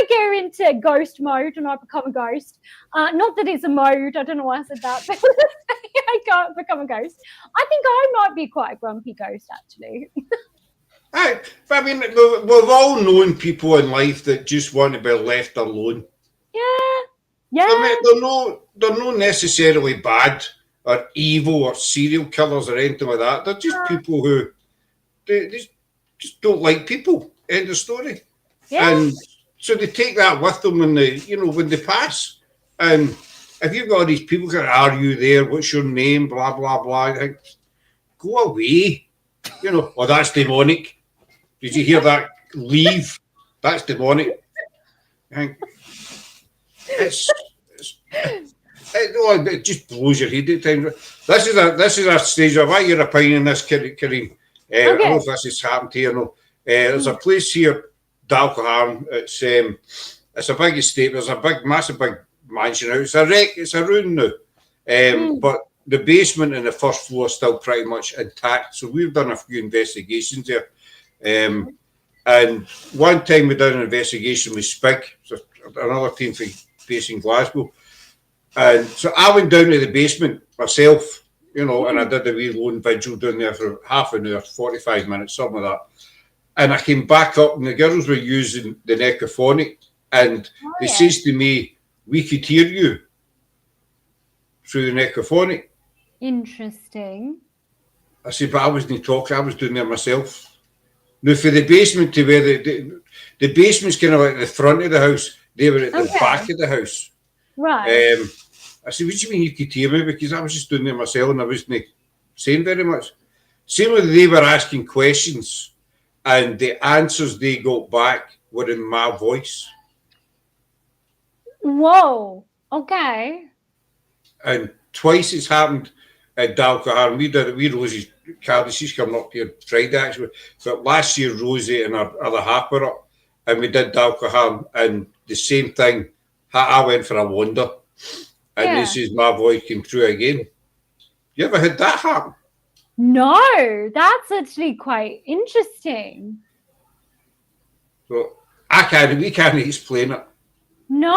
go into ghost mode and I become a ghost, not that it's a mode, I don't know why I said that, but I can't become a ghost. I think I might be quite a grumpy ghost, actually. I mean, we've all known people in life that just want to be left alone. Yeah. I mean, they're not necessarily bad or evil or serial killers or anything like that. They're just people who they just don't like people. End of story. Yeah. And so they take that with them when they pass. And if you've got all these people going, are you there? What's your name? Blah, blah, blah. Go away. That's demonic. Did you hear that? Leave. That's demonic. It just blows your head at times. This is our stage. I want your opinion on this, Corrine. I don't know if this has happened to you. There's a place here, Dalcoharn. It's a big estate. There's a massive mansion out. It's a ruin now. But the basement and the first floor are still pretty much intact. So we've done a few investigations there. And one time we did an investigation with Spig, so another team based in Glasgow. And so I went down to the basement myself, and I did a wee lone vigil down there for half an hour, 45 minutes, something like that. And I came back up and the girls were using the necrophonic and they says to me, we could hear you through the necrophonic. Interesting. I said, but I wasn't talking, I was doing there myself. Now, for the basement to where the basement's kind of like the front of the house, they were at the back of the house. Right. I said, what do you mean you could hear me? Because I was just doing it myself and I wasn't saying very much. Same with they were asking questions and the answers they got back were in my voice. Whoa. Okay. And twice it's happened at Dalcaharn. We Rosie's Carly, she's coming up here Friday actually. But last year Rosie and her other half were up and we did Dalcaharn and the same thing. I went for a wander and this is my voice came through again. You ever had that happen? No, that's actually quite interesting. So we can't explain it. No.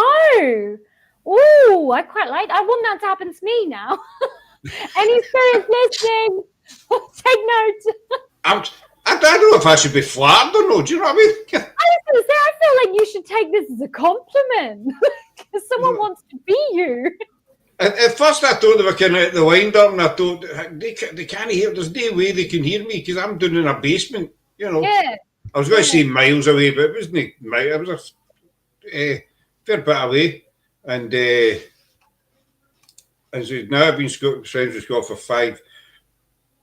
Oh, I quite like that. I want that to happen to me now. Any spirits listening, take note. I don't know if I should be flattered or not. Do you know what I mean? I was going to say, I feel like you should take this as a compliment because someone wants to be you. At first, I thought they were kind of at the wind up, and I thought they can't hear. There's no way they can hear me because I'm doing in a basement. Yeah. I was going to say miles away, but it wasn't miles. It was a fair bit away, and so now I've been friends with Scott for 5.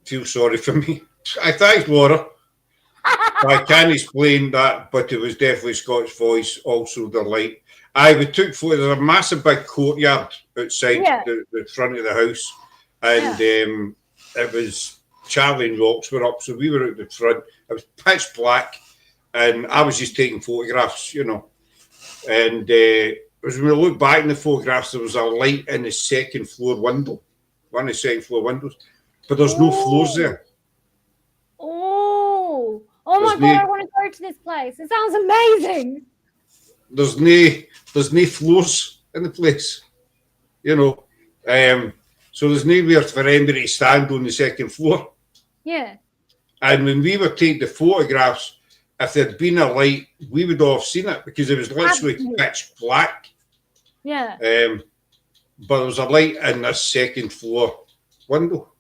Feel sorry for me. I thank Laura. I can't explain that, but it was definitely Scott's voice. Also, the light. We took photos. There's a massive big courtyard outside the front of the house, and it was Charlie and Rocks were up, so we were at the front. It was pitch black, and I was just taking photographs, And as we look back in the photographs, there was a light in the second floor window, one of the second floor windows, but there's no floors there. Oh my God, I want to go to this place. It sounds amazing. There's no floors in the place, So there's nowhere for anybody to stand on the second floor. Yeah. And when we were taking the photographs, if there'd been a light, we would all have seen it because it was literally pitch black. Yeah. But there was a light in the second floor window.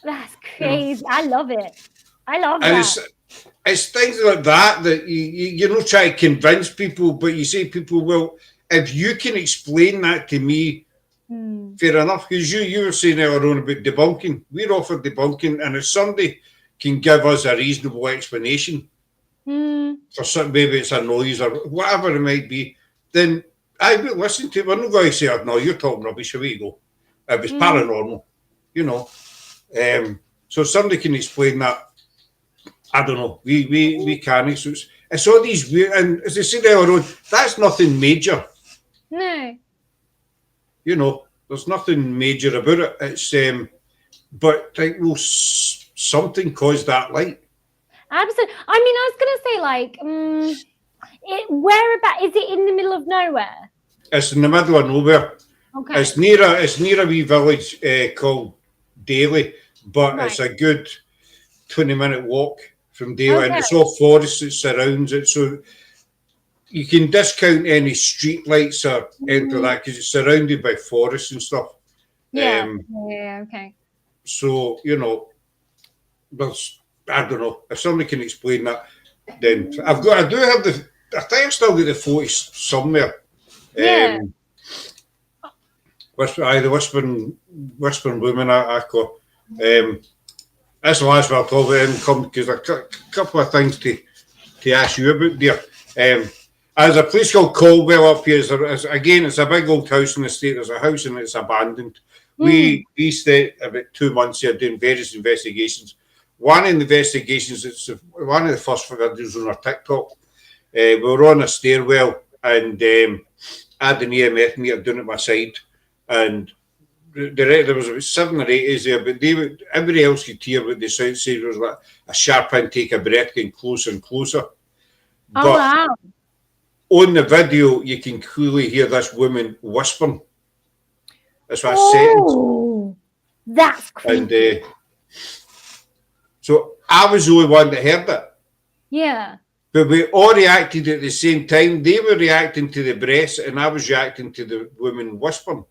That's crazy. I love it. I love and that. It's things like that you not try to convince people, but you say people, well, if you can explain that to me, fair enough. Because you were saying earlier on about debunking. We're offered debunking, and if somebody can give us a reasonable explanation for something, maybe it's a noise or whatever it might be, then I will listen to it. We're not going to say, oh, no, you're talking rubbish, away you go. It was paranormal, So if somebody can explain that, I don't know. We can't. So it's all these weird, and as I said earlier on, that's nothing major. No. There's nothing major about it. It's but something caused that light. Absolutely. I mean, I was going to say, whereabout is it in the middle of nowhere? It's in the middle of nowhere. Okay. It's near a wee village called Daly, but it's a good 20-minute walk from Daly, and it's all forest that surrounds it. So you can discount any street lights or anything like that because it's surrounded by forests and stuff. Yeah. Okay. So, I don't know. If somebody can explain that, then I think I've still got the photos somewhere. Yeah. The whispering woman I call. That's the last one I'll talk about because a couple of things to ask you about there. There's a place called Caldwell up here. Again, it's a big old house in the estate. There's a house and it's abandoned. We stayed about 2 months here doing various investigations. One of the investigations, it's one of the first videos on our TikTok. We were on a stairwell and I had an EMF meter down at my side, and there was about 7 or 8 is there, but everybody else could hear what the sound said was like a sharp intake of breath getting closer and closer. Oh, But wow. on the video, you can clearly hear this woman whispering. That's what I said. Oh, that's creepy. And so I was the only one that heard it. Yeah. But we all reacted at the same time. They were reacting to the breaths, and I was reacting to the woman whispering.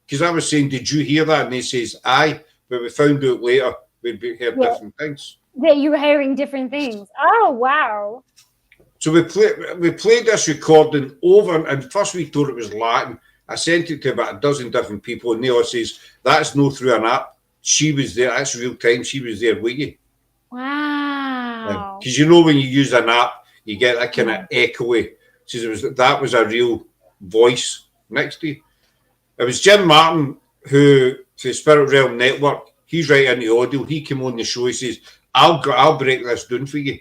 Because I was saying, did you hear that? And they says, aye. But we found out later we'd heard different things. That you were hearing different things. Oh, wow. So we played this recording over, and first we thought it was Latin. I sent it to about a dozen different people, and they all says, that's no through an app. She was there. That's real time. She was there with you. Wow. Because you know when you use an app, you get that kind of echoey. That was a real voice next to you. It was Jim Martin, who, for Spirit Realm Network, he's right into audio. He came on the show. He says, I'll break this down for you.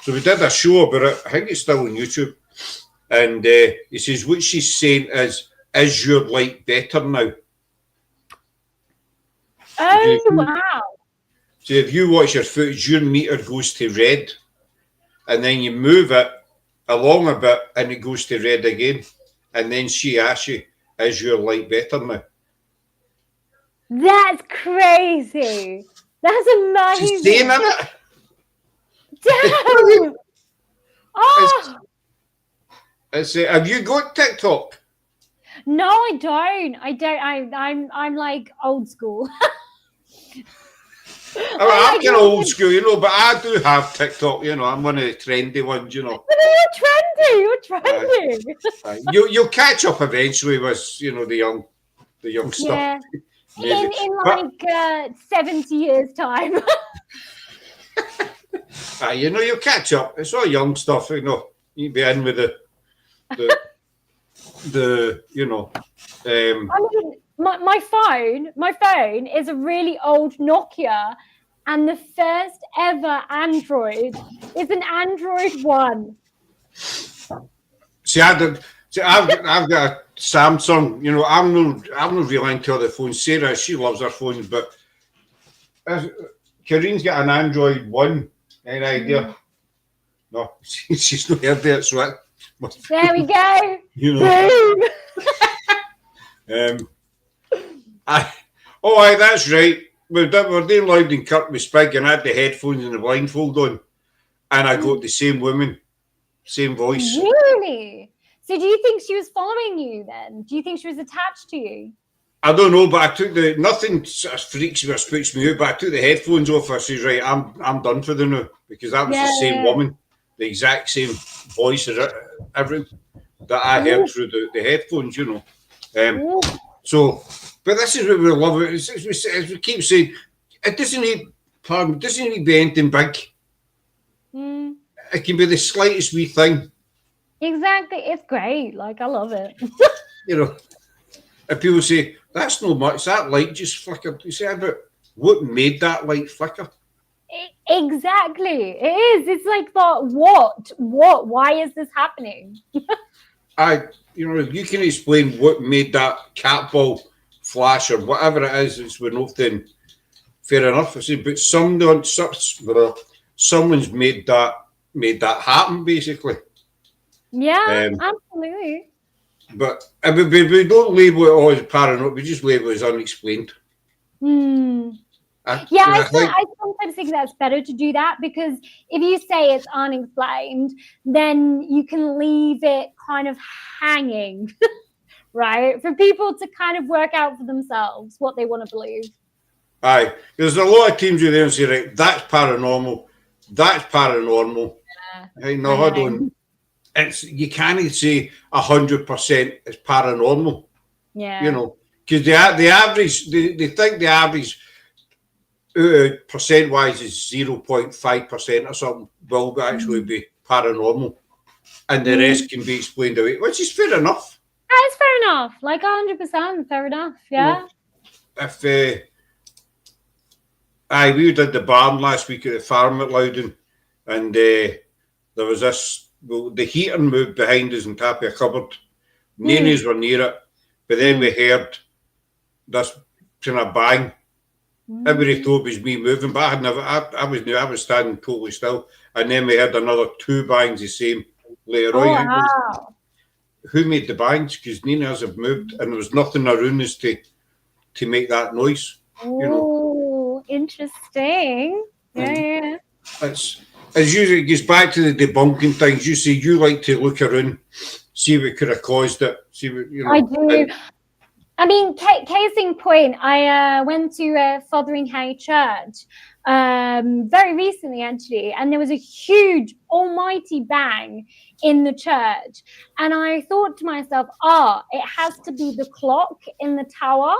So we did a show about it. I think it's still on YouTube. And he says, what she's saying is your light better now? Oh, wow. So if you watch your footage, your meter goes to red, and then you move it along a bit, and it goes to red again. And then she asks you, is your light better now? That's crazy. That's amazing. She's saying it. Damn. Oh. Have you got TikTok? No, I don't. I'm like old school. I'm kind of old school, you know, but I do have TikTok, you know. I'm one of the trendy ones, you know. You're trendy. You'll catch up eventually with, you know, the young stuff. In like 70 years' time. You know, you'll catch up. It's all young stuff, you know. You be in with the you know. I mean, my phone is a really old Nokia, and the first ever Android is an Android 1. I've got a Samsung. You know, I'm not really into other phones. Sarah, she loves her phones, but Corrine's got an Android 1. Any idea? No, she's not heard it. So there we go. You know. Boom. Aye, that's right. We're doing Loud and Kirk with Spig, and I had the headphones and the blindfold on, and I got the same woman, same voice. Really? So do you think she was following you then? Do you think she was attached to you? I don't know, but I took nothing freaks me or spooks me out, but I took the headphones off. I says, right, I'm done for the now, because that was the same woman, the exact same voice as everything that I heard through the headphones, you know. So, but this is what we love. As we keep saying, it doesn't need to be anything big. It can be the slightest wee thing. Exactly. It's great. Like, I love it. You know, if people say, that's no much, that light just flickered. You say, but what made that light flicker? Exactly. It is. It's like, what? Why is this happening? You know, you can explain what made that cat ball flash or whatever it is, we're not then fair enough. I say, but someone's made that happen, basically. Yeah, absolutely. But we don't label it all as paranormal, we just label it as unexplained. I sometimes think that's better to do that, because if you say it's unexplained, then you can leave it kind of hanging, right? For people to kind of work out for themselves what they want to believe. Aye, there's a lot of teams who there and say, right, that's paranormal. Hey, no, I don't. You can't say 100% it's paranormal. Yeah, you know, because the average, they think the average percent wise is 0.5% or something will actually be paranormal, and the rest can be explained away, which is fair enough. That is fair enough, like 100% fair enough. Yeah. If we did the barn last week at the farm at Loudon, and there was this. Well, the heating moved behind us on top of a cupboard, Nannies were near it, but then we heard this kind of bang. Everybody thought it was me moving, but I was standing totally still. And then we heard another 2 bangs the same later on. Wow. Who made the bangs? Because Nina's have moved, and there was nothing around us to make that noise. Oh, interesting. Yeah. It's usually, it goes back to the debunking things. You see, you like to look around, see what could have caused it. See what, I do. I mean, case in point, I went to Fotheringhay Church very recently, actually, and there was a huge, almighty bang in the church. And I thought to myself, it has to be the clock in the tower.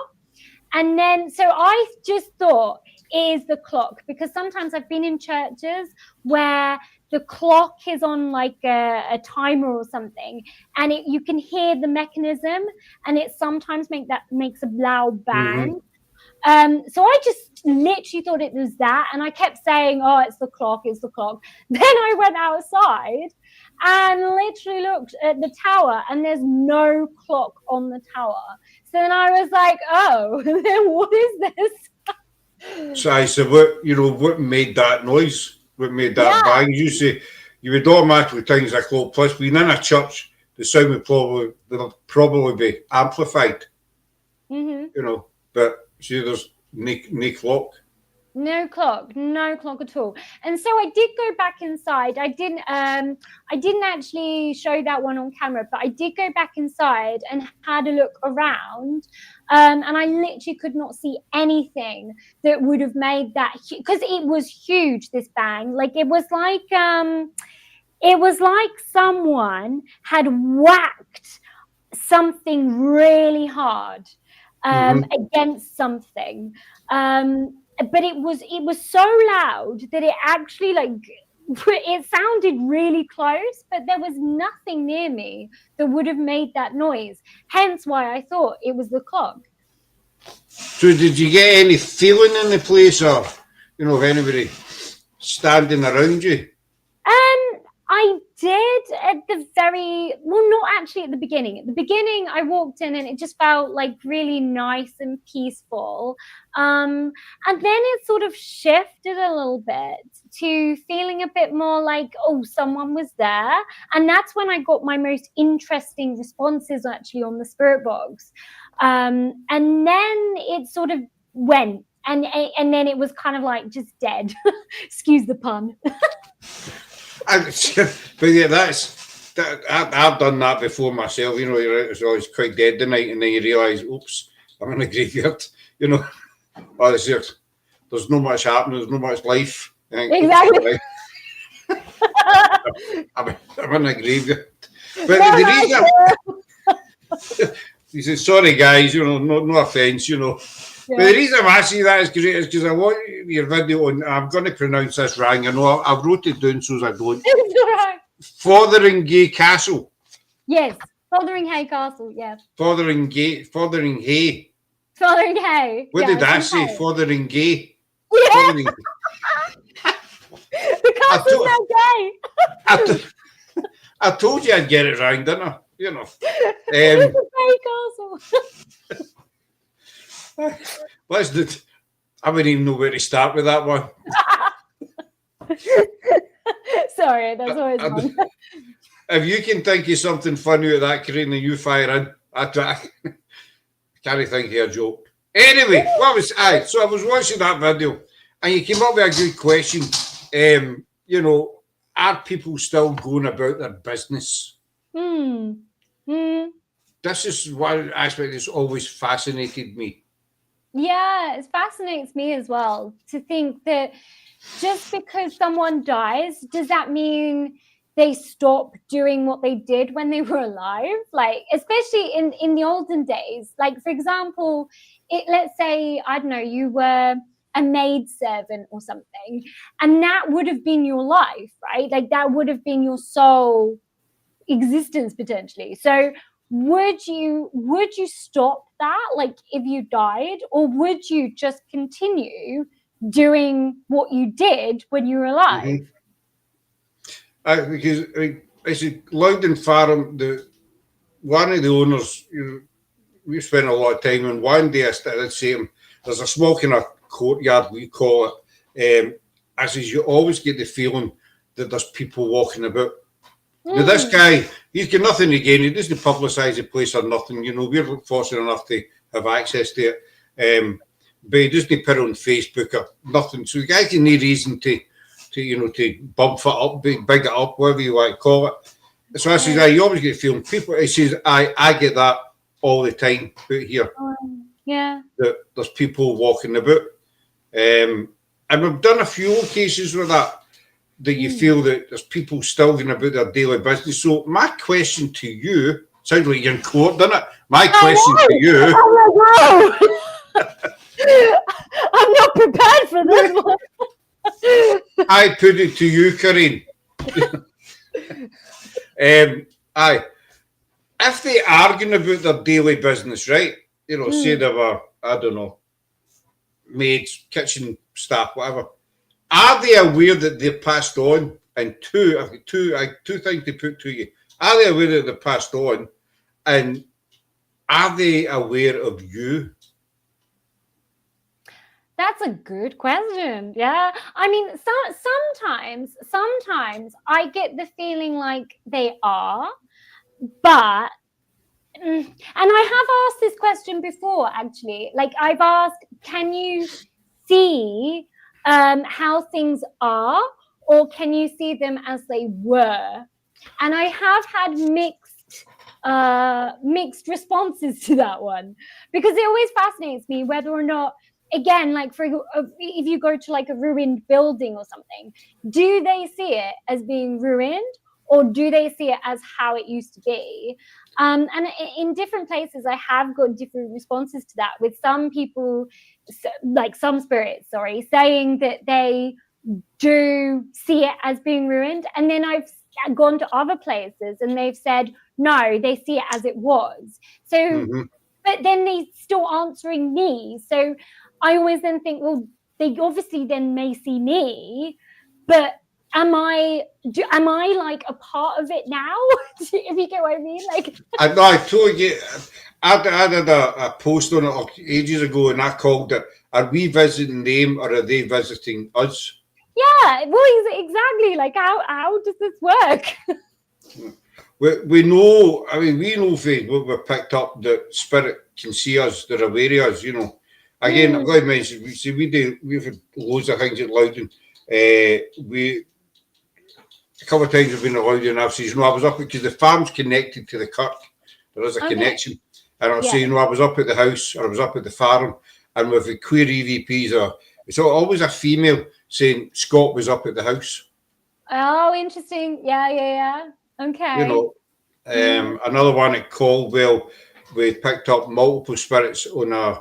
And then, so I just thought, is the clock, because sometimes I've been in churches where the clock is on like a timer or something, and you can hear the mechanism, and it sometimes makes a loud bang. So I just literally thought it was that, and I kept saying, it's the clock, it's the clock. Then I went outside and literally looked at the tower, and there's no clock on the tower. So then I was like, then what is this? So I said, what made that noise? What made that bang? You say you would automatically think it's a clock. Plus, being in a church, the sound would probably be amplified. But see, there's no clock. No clock at all. And so I did go back inside. I didn't actually show that one on camera, but I did go back inside and had a look around. And I literally could not see anything that would have made that, because it was huge, this bang. Like it was like someone had whacked something really hard against something. But it was so loud that it actually it sounded really close, but there was nothing near me that would have made that noise. Hence why I thought it was the clock. So did you get any feeling in the place, or, of anybody standing around you? I did at not actually at the beginning. At the beginning, I walked in and it just felt like really nice and peaceful. And then it sort of shifted a little bit to feeling a bit more like, someone was there. And that's when I got my most interesting responses actually on the spirit box. And then it sort of went. And then it was kind of like just dead. Excuse the pun. But yeah, I've done that before myself. It's always quite dead the night, and then you realise, oops, I'm in a graveyard. There's no much happening. There's no much life. Exactly. I'm in a graveyard. But the reason he says, sorry guys, no offence, Yeah. But the reason I'm asking you that is because I want your video, and I'm going to pronounce this wrong. I know I've wrote it down so I don't. Right. Fotheringhay Castle. Yes, Fotheringhay Castle. Yeah. Fotheringhay. Fotheringhay. What did I say? Fotheringhay. Yeah. The castle's now gay. I told you I'd get it wrong, didn't I? It's a gay castle. I wouldn't even know where to start with that one. Sorry, that's always fun. If you can think of something funny out of that, Corrine, and you fire in, I can't think of a joke. Anyway, so I was watching that video, and you came up with a good question. Are people still going about their business? This is one aspect that's always fascinated me. Yeah, it fascinates me as well to think that just because someone dies, does that mean they stop doing what they did when they were alive? Like, especially in the olden days, like, for example, let's say, I don't know, you were a maid servant or something, and that would have been your life, right? Like, that would have been your sole existence potentially. So would you stop that, like, if you died, or would you just continue doing what you did when you were alive? Because I said loud and far, one of the owners, we spent a lot of time, and one day I started saying, there's a small kind of courtyard, we call it. I says, you always get the feeling that there's people walking about. Now, this guy, he's got nothing to gain. He doesn't publicise the place or nothing. We're fortunate enough to have access to it. But he doesn't put it on Facebook or nothing. So the guy's got no reason to bump it up, big it up, whatever you want to call it. So I says, you always get the feeling. People, he says, I get that all the time out here. Yeah. That there's people walking about. And we've done a few cases with that you feel that there's people still going about their daily business. So my question to you, sounds like you're in court, doesn't it? My question to you. I'm not prepared for this one. I put it to you, Corrine. If they arguing about their daily business, right? Say they were, I don't know, maids, kitchen staff, whatever. Are they aware that they've passed on? And I've got two things to put to you. Are they aware that they've passed on? And are they aware of you? That's a good question. Yeah. I mean, sometimes I get the feeling like they are, but, and I have asked this question before, actually. Like, I've asked, can you see how things are, or can you see them as they were? And I have had mixed responses to that one, because it always fascinates me whether or not, again, like if you go to like a ruined building or something, do they see it as being ruined, or do they see it as how it used to be? And in different places, I have got different responses to that, with some people, like some spirits, saying that they do see it as being ruined. And then I've gone to other places and they've said, no, they see it as it was. So, but then they're still answering me. So I always then think, well, they obviously then may see me, but am I like a part of it now? If you get what I mean? Like, I totally get. I did a post on it ages ago, and I called it, are we visiting them or are they visiting us? Yeah, well, exactly. Like, how does this work? We know, we know what we've picked up, that spirit can see us, they're aware of us, Again, I'm going to mention, we've had loads of things at Loudon. A couple of times we've been at Loudon, I've said, I was up, because the farm's connected to the kirk. There is a connection. And I'll say, I was up at the house, or I was up at the farm, and with the queer EVPs, it's always a female saying Scott was up at the house. Oh, interesting. Yeah. Okay. Another one at Caldwell, we picked up multiple spirits on a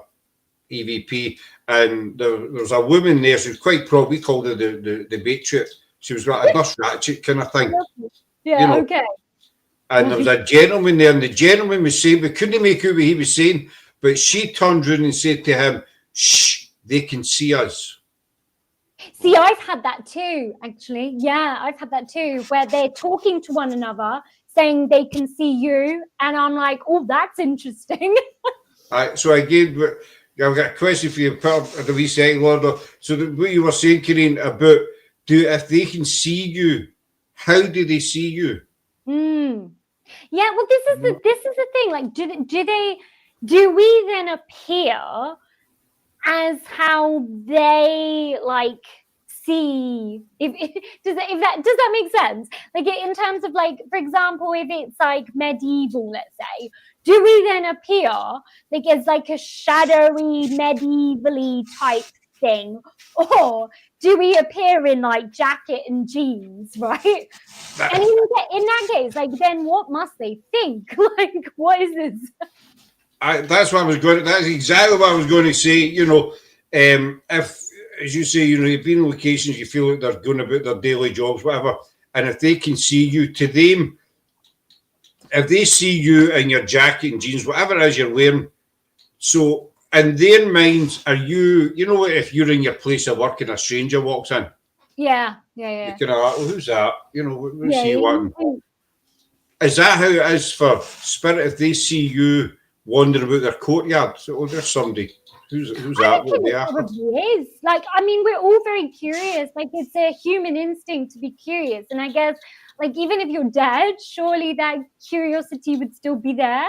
EVP, and there was a woman there. She was quite proud. We called her the Patriot. She was like a Nurse Ratchet kind of thing. Yeah. Okay. And there was a gentleman there, and the gentleman was saying, we couldn't make out what he was saying, but she turned around and said to him, "Shh, they can see us." See, I've had that too, actually. Yeah, I've had that too, where they're talking to one another, saying they can see you, and I'm like, oh, that's interesting. So again, I've got a question for you, the wee second order. So what you were saying, Corrine, about if they can see you, how do they see you? Yeah, well, this is the thing. Like, do we then appear as how they like see? Does that make sense? Like, in terms of, like, for example, if it's like medieval, let's say, do we then appear like as like a shadowy medievally type thing, or do we appear in like jacket and jeans, right? And in that case, like, then what must they think? Like, what is this? That's exactly what I was going to say. If, as you say, you've been in locations, you feel like they're going about their daily jobs, whatever, and if they can see you, to them, if they see you in your jacket and jeans, whatever it is you're wearing, so in their minds, are you, if you're in your place of work and a stranger walks in? Yeah. You're kind of like, well, who's that? What's he wanting? Is that how it is for spirit if they see you wandering about their courtyard? So, oh, there's somebody. Who's I that? reckon What they it after? probably is. Like, I mean, we're all very curious. Like, it's a human instinct to be curious. And I guess, like, even if you're dead, surely that curiosity would still be there.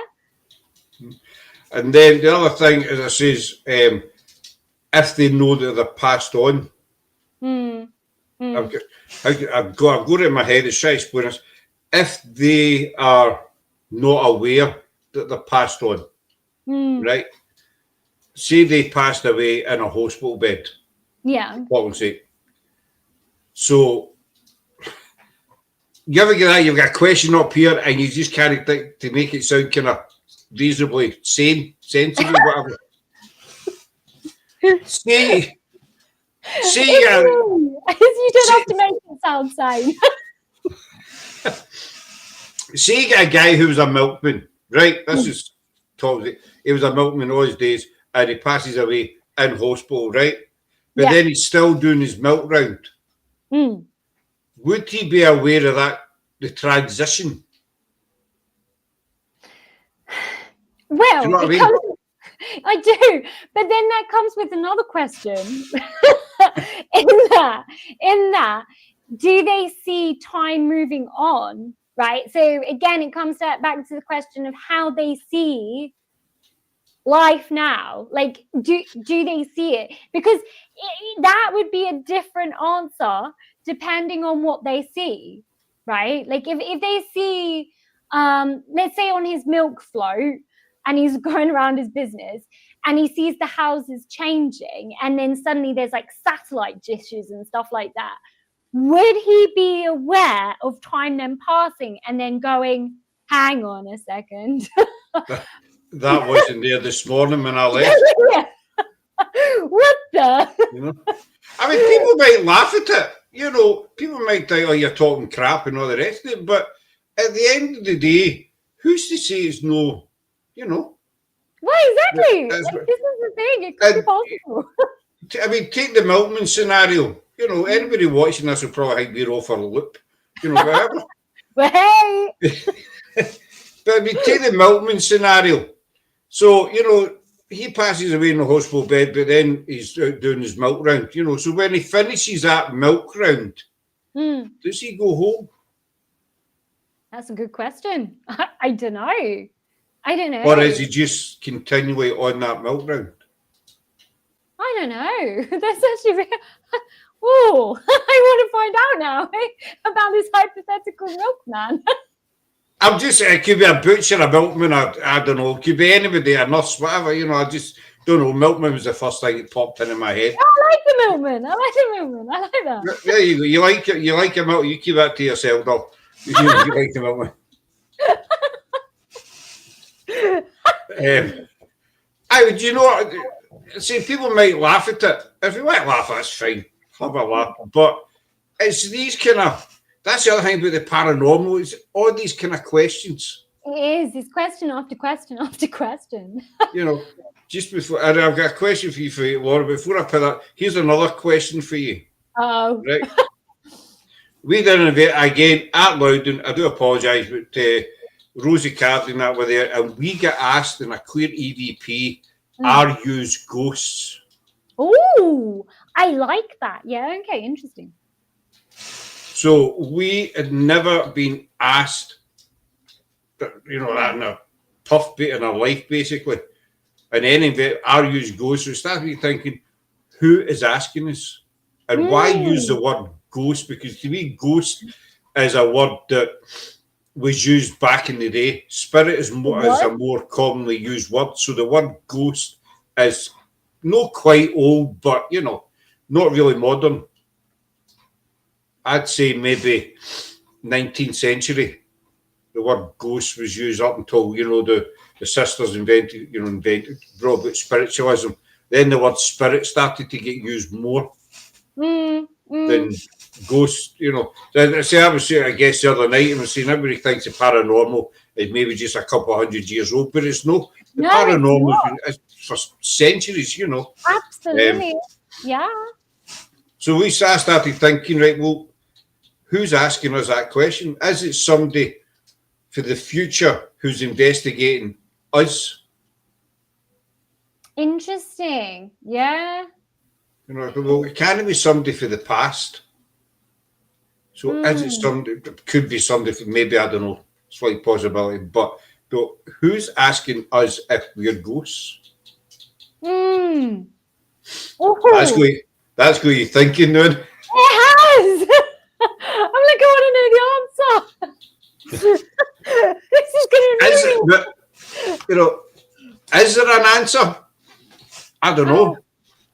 And then the other thing, as I says, if they know that they're passed on, I've got it in my head. It's trying to explain this. If they are not aware that they're passed on, right? Say they passed away in a hospital bed. Yeah. What will say? So you ever get that? You've got a question up here, and you just can't think to make it sound kind of reasonably sane, sensible, whatever. Say You don't have to make it sound sane. say you get a guy who was a milkman, right? This is talks. He was a milkman all his days, and he passes away in hospital, right? But then he's still doing his milk round. Would he be aware of that, the transition? Well, Do you know what I mean? I do, but then that comes with another question. in that, do they see time moving on? Right. So again, it comes back to the question of how they see life now. Like, do they see it? Because that would be a different answer depending on what they see. Right. Like if they see, let's say on his milk float, and he's going around his business and he sees the houses changing, and then suddenly there's like satellite dishes and stuff like that. Would he be aware of time then passing and then going, hang on a second? That wasn't there this morning when I left. What the? You know? I mean, people might laugh at it. You know, people might think, oh, you're talking crap and all the rest of it. But at the end of the day, who's to say it's no, you know? Well, exactly. Like, this is the thing. It could be possible. I mean, take the milkman scenario. You know, anybody watching this will probably think we're off for a loop. You know, whatever. Well, hey. But I mean, take the milkman scenario. So, you know, he passes away in the hospital bed, but then he's out doing his milk round. You know, so when he finishes that milk round, does he go home? That's a good question. I don't know. Or is he just continually on that milk round? I don't know. That's actually oh, I want to find out now about this hypothetical milkman. I'm just saying, it could be a butcher, a milkman, I don't know. It could be anybody, a nurse, whatever. You know, I just don't know. Milkman was the first thing that popped in my head. I like the milkman. I like that. There you go. You like a milk. You keep that to yourself, though. You like the milkman. I would, you know, see, people might laugh at it. If you want to laugh, that's fine. Have a laugh. But it's these kind of, that's the other thing about the paranormal, is all these kind of questions. It is. It's question after question after question. You know, just before, and I've got a question for you, Laura. Before I put that, here's another question for you. Oh. Right. We did an event again at Loudon. I do apologise, but Rosie Cardi and that were there, and we got asked in a clear EVP, are yous ghosts? Oh, I like that. Yeah, okay, interesting. So we had never been asked, you know, that in a tough bit in our life, basically. And any bit, are yous ghosts? So we started thinking, who is asking us? And why use the word ghost? Because to me, ghost is a word that was used back in the day. Spirit is a more commonly used word. So the word ghost is not quite old, but, you know, not really modern. I'd say maybe 19th century. The word ghost was used up until, you know, the sisters brought about spiritualism. Then the word spirit started to get used more than ghost, you know. See, I was saying, I guess the other night, I was saying everybody thinks the paranormal is maybe just a couple of 100 years old, but it's not. The paranormal has been for centuries, you know. Absolutely. Yeah. So I started thinking, right, well, who's asking us that question? Is it somebody for the future who's investigating us. Interesting. Yeah. You know, well, it can't be somebody for the past. So is it somebody? It could be somebody for maybe, I don't know, slight possibility. But who's asking us if we're ghosts? That's what you're thinking, now. It has. I'm like, I want to know the answer. This is going to be. You know, is there an answer? I don't know.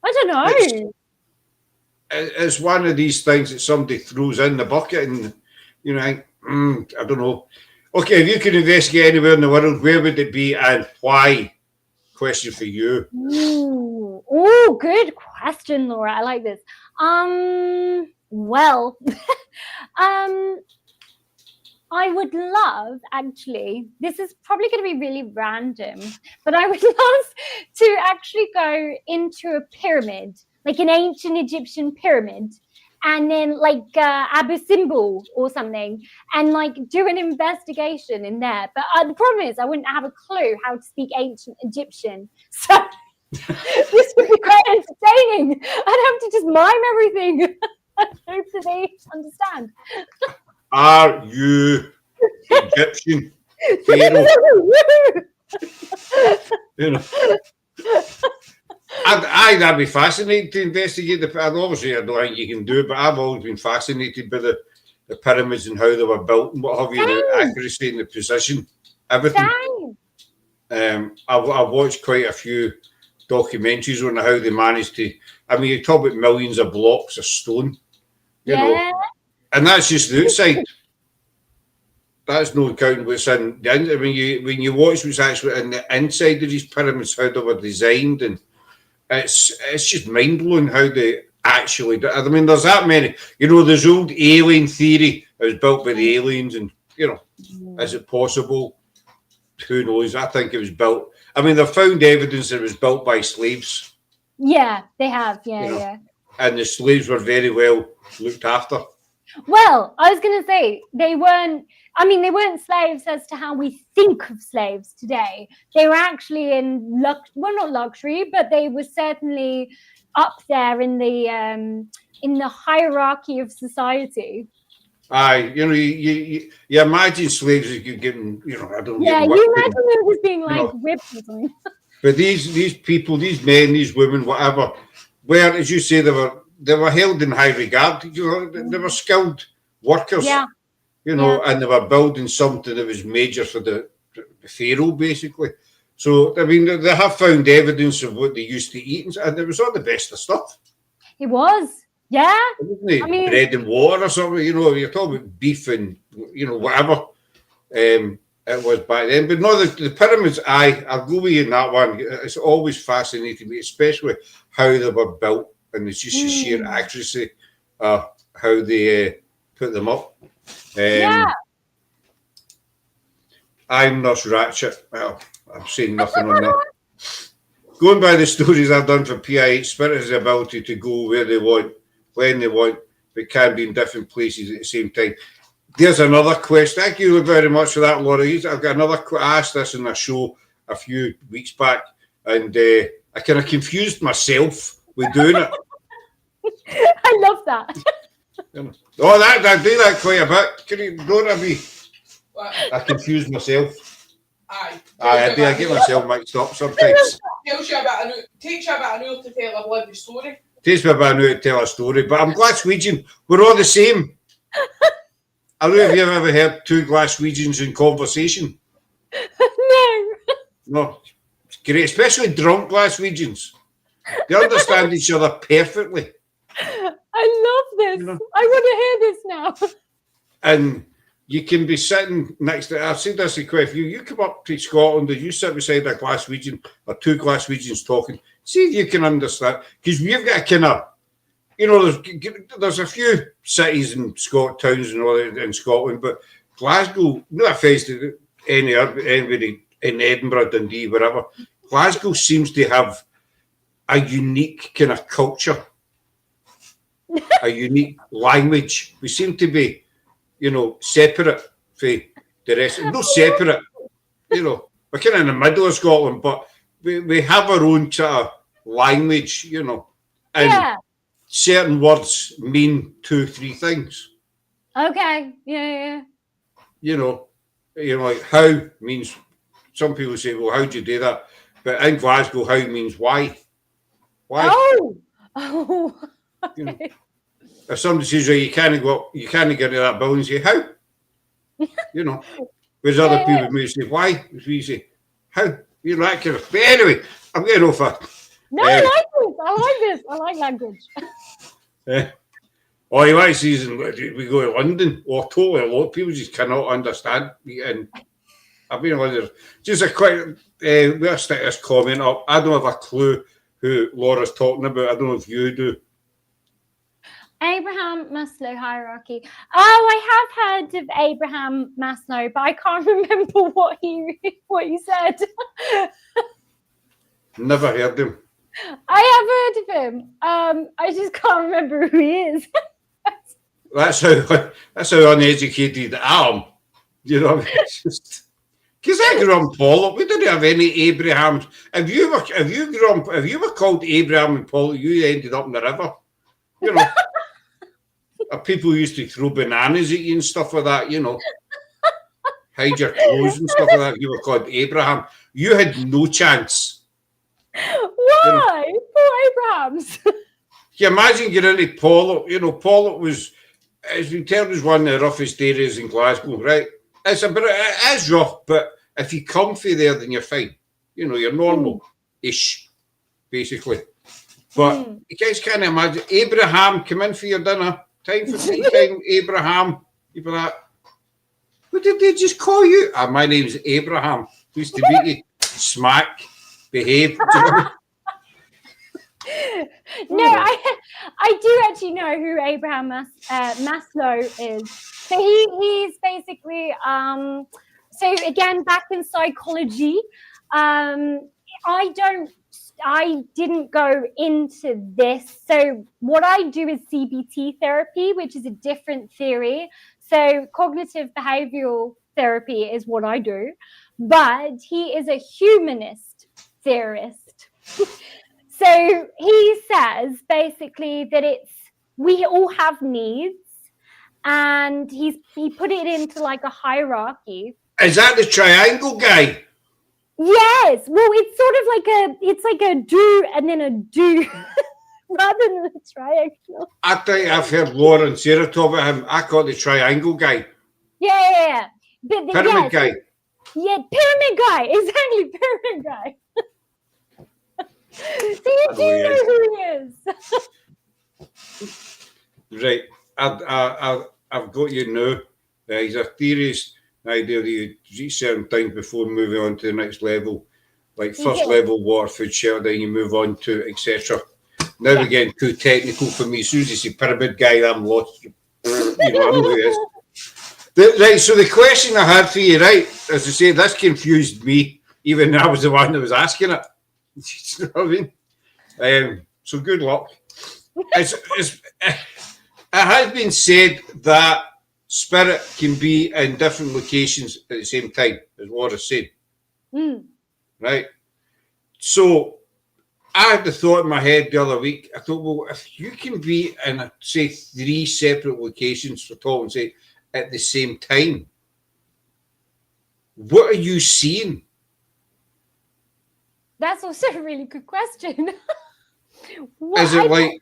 I don't know. It's one of these things that somebody throws in the bucket, and you know, I don't know. Okay, if you could investigate anywhere in the world, where would it be and why? Question for you. Oh, good question, Laura. I like this. Well, I would love, actually, this is probably going to be really random, but I would love to actually go into a pyramid, like an ancient Egyptian pyramid, and then like Abu Simbel or something, and like do an investigation in there. But the problem is I wouldn't have a clue how to speak ancient Egyptian. So this would be quite entertaining. I'd have to just mime everything. I hope that they understand. Are you Egyptian? Pharaoh? You know, I'd be fascinated to investigate obviously, I don't think you can do it, but I've always been fascinated by the pyramids and how they were built and what have you, the accuracy and the precision, everything. I've watched quite a few documentaries on how they managed to. I mean, you talk about millions of blocks of stone, you know, and that's just the outside. That's no counting what's in the inside. When you watch what's actually in the inside of these pyramids, how they were designed, and it's just mind blowing how they actually do. I mean, there's that many. You know, there's old alien theory. It was built by the aliens, and you know, is it possible? Who knows? I think it was built. I mean, they've found evidence that it was built by slaves. Yeah, they have. Yeah, you know, yeah. And the slaves were very well looked after. Well, I was going to say they weren't slaves as to how we think of slaves today. They were actually in not luxury, but they were certainly up there in the hierarchy of society. Aye, you know, you imagine slaves as you getting, you know, I don't know. Yeah, you imagine them as being like whipped or something. But these people, these men, these women, whatever, where, as you say, they were held in high regard. You know, they were skilled workers. Yeah. You know, and they were building something that was major for the pharaoh, basically. So, I mean, they have found evidence of what they used to eat, and it was all the best of stuff. It was, yeah. Wasn't it? I mean, bread and water or something, you know, you're talking about beef and, you know, whatever it was back then. But no, the pyramids, I'll go with you in that one. It's always fascinating me, especially how they were built, and it's just the sheer accuracy of how they put them up. I'm Nurse Ratchet. Well, I'm saying nothing on that. Going by the stories I've done for PIH, Spirit has the ability to go where they want, when they want, but can be in different places at the same time. There's another question. Thank you very much for that, Laura. I've got another. I asked this in a show a few weeks back, and I kind of confused myself with doing it. I love that. Oh, I do that quite a bit. Can you don't have me? I confuse myself. I do. I get myself mixed up sometimes. Takes you about an hour to tell a bloody story. Takes me about an hour to tell a story, but I'm Glaswegian. We're all the same. I don't know if you've ever heard two Glaswegians in conversation. No, it's great, especially drunk Glaswegians. They understand each other perfectly. I love this. You know? I want to hear this now. And you can be sitting next to, I've said this quite a few, you come up to Scotland and you sit beside a Glaswegian or two Glaswegians talking, see if you can understand. Because we've got a kind of, you know, there's a few cities and towns and all that in Scotland, but Glasgow, no offence to anybody in Edinburgh, Dundee, wherever, Glasgow seems to have a unique kind of culture. A unique language. We seem to be, you know, separate from the rest. No separate, you know. We're kind of in the middle of Scotland, but we have our own sort of language, you know. And Yeah. certain words mean 2-3 things. Okay. Yeah. You know, like how means, some people say, well, how do you do that? But in Glasgow, how means why. Why? Oh. Okay. You know, if somebody says, you can't get into that building, say, how? You know, whereas other people may say, why? We say, how? You know, that kind of. But anyway, I'm getting off that. No, I like this. I like this. I like language. Oh, you might see, we go to London. Oh, totally. A lot of people just cannot understand. And I've been in London. Just a quick, we'll stick this comment up. I don't have a clue who Laura's talking about. I don't know if you do. Abraham Maslow hierarchy. Oh, I have heard of Abraham Maslow, but I can't remember what he said. Never heard him. I have heard of him. I just can't remember who he is. That's how uneducated I am. You know, because I grew up in Pollock. We didn't have any Abrahams. If you were called Abraham in Pollock, you ended up in the river. You know. People used to throw bananas at you and stuff like that, you know. Hide your clothes and stuff like that. You were called Abraham. You had no chance. Why? You know, poor Abrahams. Can you imagine getting into Pollock? You know, Pollock was, as we tell, was one of the roughest areas in Glasgow, right? It is rough, but if you comfy there, then you're fine. You know, you're normal-ish, basically. But you guys can't imagine. Abraham, come in for your dinner. Time for tea time, Abraham. People like, what did they just call you? My name's Abraham. Used to beat you. Smack. Behave. No, I do actually know who Abraham Maslow is. So he's basically so again, back in psychology, I didn't go into this. So what I do is CBT therapy, which is a different theory. So cognitive behavioral therapy is what I do, but he is a humanist theorist. So he says basically that we all have needs, and he put it into like a hierarchy. Is that the triangle guy? Yes. Well, it's like a do and then a do rather than a triangle. I think I've heard Laura and Sarah talk about him. I call it the triangle guy. Yeah. Pyramid guy. Yeah, pyramid guy. Exactly, pyramid guy. So you do know who he is. Right. I've got you now. He's a theorist. The idea that you reach certain things before moving on to the next level, like first level water, food, shelter, then you move on to etc. Now we're getting too technical for me. As soon as you say pyramid guy, I'm lost. You know, I know who it is. Right, so the question I had for you, right, as I say, this confused me, even though I was the one that was asking it. You know what I mean? So good luck. It has been said that spirit can be in different locations at the same time, as Laura said. Right? So I had the thought in my head the other week. I thought, well, if you can be in, say, 3 separate locations for talking, say, at the same time, what are you seeing? That's also a really good question. Is it like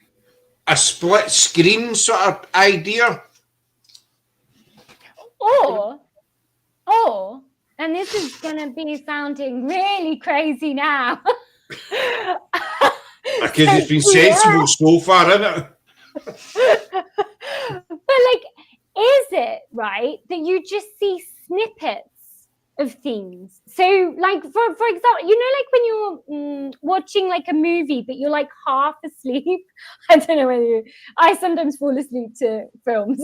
a split screen sort of idea? Or, and this is going to be sounding really crazy now. Because it's been sensible so far, isn't it? But like, is it right that you just see snippets of things? So like, for example, you know, like when you're watching like a movie, but you're like half asleep. I don't know whether I sometimes fall asleep to films.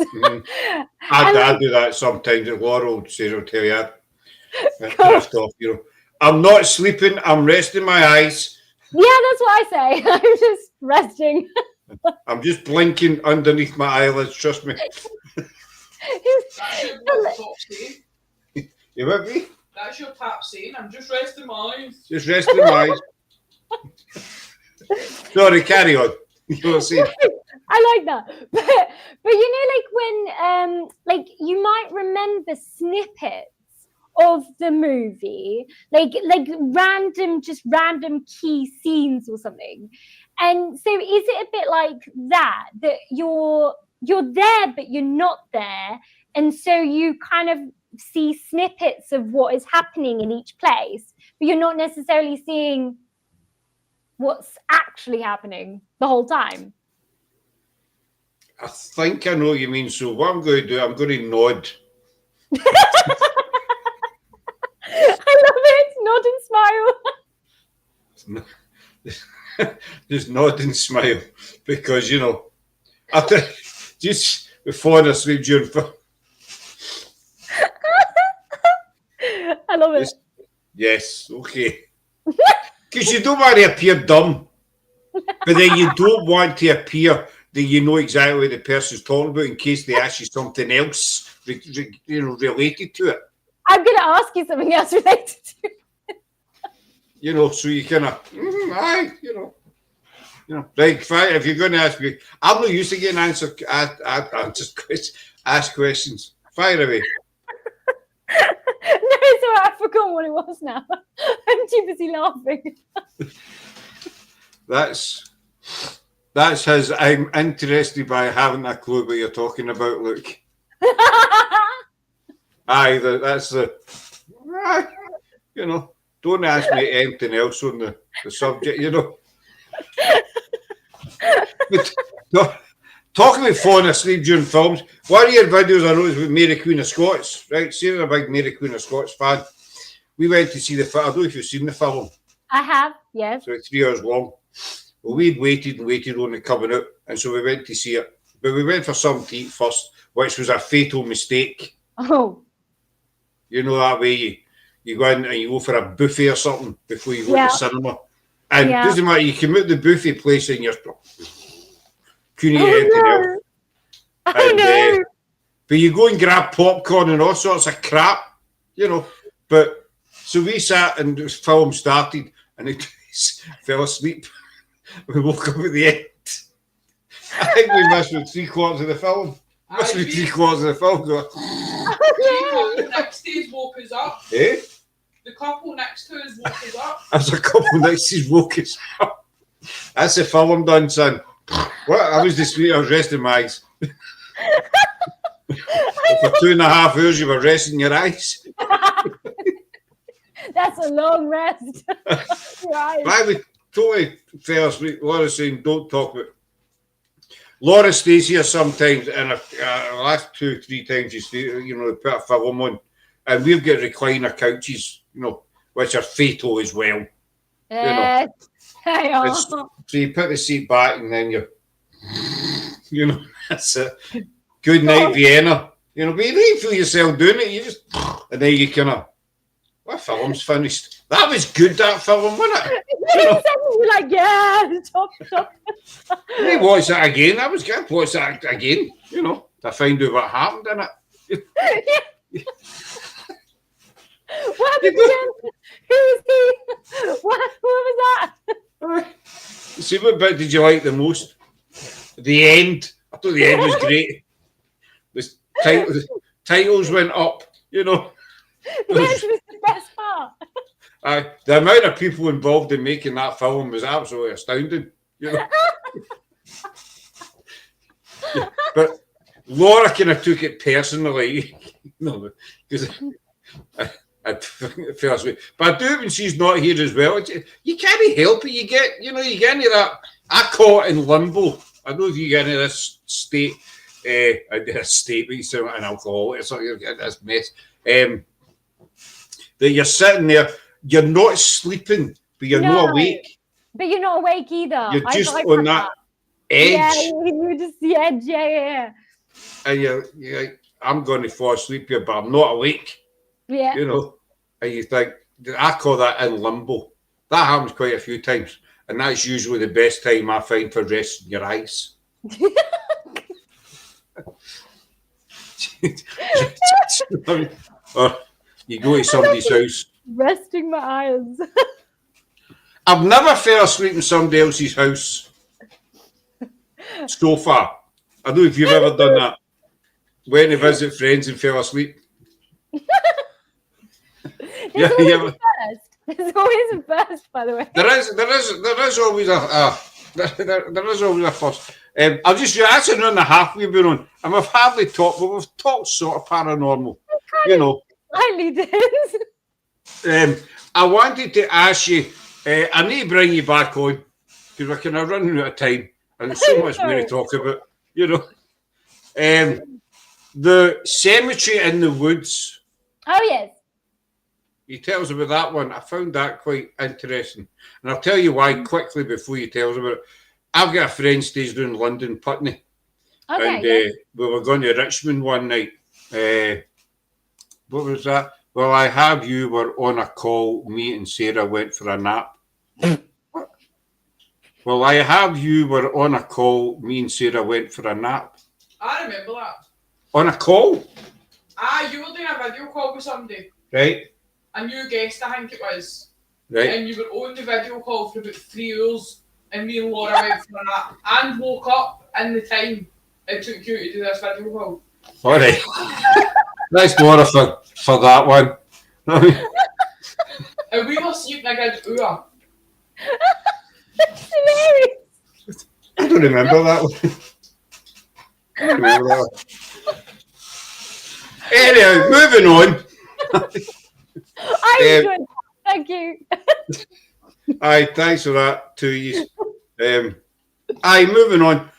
I do that sometimes. Laura will tell you. Drift off, you know. I'm not sleeping. I'm resting my eyes. Yeah, that's what I say. I'm just resting. I'm just blinking underneath my eyelids. Trust me. You with me? That's your tap saying. I'm just resting my eyes. Just resting my eyes. Sorry, carry on. You were saying. I like that. But you know, like when like you might remember snippets of the movie, like random key scenes or something. And so is it a bit like that you're there but you're not there, and so you kind of see snippets of what is happening in each place, but you're not necessarily seeing what's actually happening the whole time? I think I know what you mean. So what I'm going to do, I'm going to nod. I love it. Nod and smile. Just nod and smile, because after just falling asleep during film. I love it. Yes, okay. Because you don't want to appear dumb, but then you don't want to appear that you know exactly what the person's talking about in case they ask you something else, related to it. I'm going to ask you something else related to it. So you kind of, right, fine. If you're going to ask me, I'm not used to getting answered. Ask questions. Fire away. No, it's all right. I've forgotten what it was now. I'm too busy laughing. That's his. I'm interested by having a clue what you're talking about, look. Aye, that's the. Don't ask me anything else on the subject, But talking about falling asleep during films, one of your videos I noticed with Mary Queen of Scots, right? Sarah's a big Mary Queen of Scots fan. We went to see the film. I don't know if you've seen the film. I have, yes. So it's 3 hours long. Well, we'd waited on it coming out, and so we went to see it. But we went for something to eat first, which was a fatal mistake. Oh. That way you go in and you go for a buffet or something before you go to the cinema. And it doesn't matter, you come out the buffet place and you're couldn't eat anything else. And, but you go and grab popcorn and all sorts of crap, But so we sat and the film started and it fell asleep. We woke up at the end. I think we missed about 3/4 of the film. Must be 3/4 of the film. The next day's woke us up. Eh? The couple next to us woke us up. There's a couple next to us woke us up. That's the film done, son. What? I was resting my eyes. For 2.5 hours, you were resting your eyes. That's a long rest. Right. I would totally fell asleep. Laura's saying, don't talk about. Laura stays here sometimes, and the last 2-3 times she stays, they put a film on, and we've got recliner couches, which are fatal as well. Yes. So you put the seat back, and then that's it. Good night, Vienna. But you don't feel yourself doing it. You just, and then you kind of, what film's finished? That was good, that film, wasn't it? You're like, yeah, stop. They watch that again. That was good. Watch that again, to find out what happened in it. What happened again? Who was he? What was that? See, what bit did you like the most? The end. I thought the end was great. The titles went up, The end was the best part. The amount of people involved in making that film was absolutely astounding. But Laura kind of took it personally, because I fell asleep. But I do it when she's not here as well. You can't help it. You get into that. I call it in limbo. I don't know if you get into this state. A state, but you sound like an alcoholic or something. You're getting this mess. That you're sitting there. You're not sleeping, but you're not awake. But you're not awake either. You're just on that edge. Yeah, you're just the edge. Yeah. And you're like, I'm going to fall asleep here, but I'm not awake. Yeah. And you think, I call that in limbo. That happens quite a few times. And that's usually the best time I find for resting your eyes. You go to somebody's house. Resting my eyes. I've never fell asleep in somebody else's house so far. I don't know if you've ever done that. Went to visit friends and fell asleep. There's always a first. There's always a first, by the way. There is always a first. That's another half we've been on, and we've hardly talked, but we've talked sort of paranormal. You know. Slightly did. I wanted to ask you. I need to bring you back on because we're kind of running out of time, and there's so much more to talk about. You know. The cemetery in the woods. Oh yes. You tell us about that one. I found that quite interesting. And I'll tell you why quickly before you tell us about it. I've got a friend stays down in London, Putney. Okay, And yes. we were going to Richmond one night. What was that? Well, I have you were on a call. Me and Sarah went for a nap. Well, I have you were on a call. Me and Sarah went for a nap. I remember that. On a call? You were doing a video call with somebody. Right. A new guest, I think it was. Right. And you were on the video call for about 3 hours, and me and Laura went for a nap and woke up in the time it took you to do this video call. All right. Thanks, Laura, for that one. And we were sleeping a good hour. It's hilarious. I don't remember that one. I don't remember that one. Anyway, moving on. I enjoyed that. Thank you. Aye, thanks for that to you. Moving on.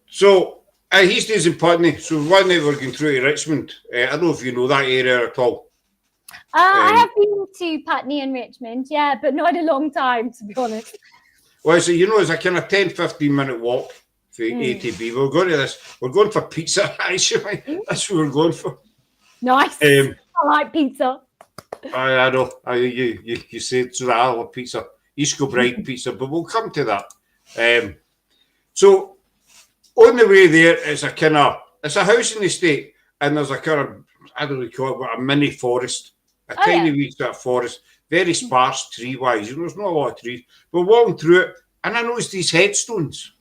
So, he stays in Putney. So one night we're going through to Richmond. I don't know if you know that area at all. I have been to Putney and Richmond, yeah, but not a long time, to be honest. Well, so it's a kind of 10-15 minute walk for A to B. We're going to this. We're going for pizza, actually. That's what we're going for. Nice. I like pizza. I know. You said so. I love pizza. East Kilbride pizza, but we'll come to that. So on the way there, it's a housing estate, and there's a kind of, I don't know, call it, but a mini forest, a tiny wee sort of forest, very sparse tree-wise. There's not a lot of trees. We're walking through it, and I noticed these headstones.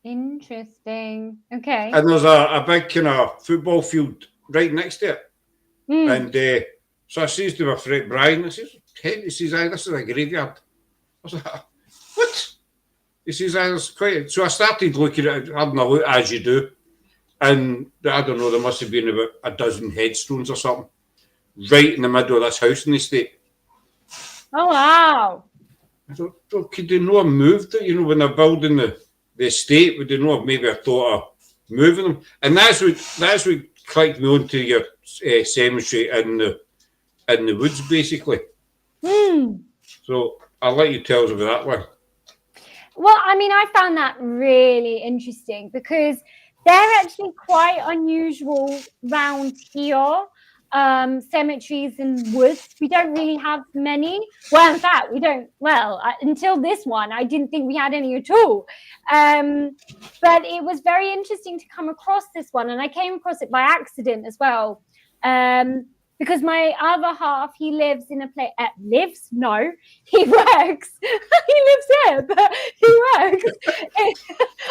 Interesting. Okay. And there's a big kind of football field right next to it. And so I says to my friend Brian, I says, he says, this is a graveyard. I was like, what? He says, it's quite. So I started looking at it, having a look as you do. And I don't know, there must have been about a dozen headstones or something right in the middle of this housing estate. Oh, wow. I thought, could they not have moved it? When they're building the estate, would they not have maybe thought of moving them? And that's what clicked me onto your cemetery in the woods, basically. So I'll let you tell us about that one. Well, I mean, I found that really interesting because they're actually quite unusual round here. Cemeteries and woods, we don't really have many. Well, in fact, we don't. Well, until this one, I didn't think we had any at all. But it was very interesting to come across this one, and I came across it by accident as well. Because my other half, he lives in a place. No, he works. He lives here, but he works.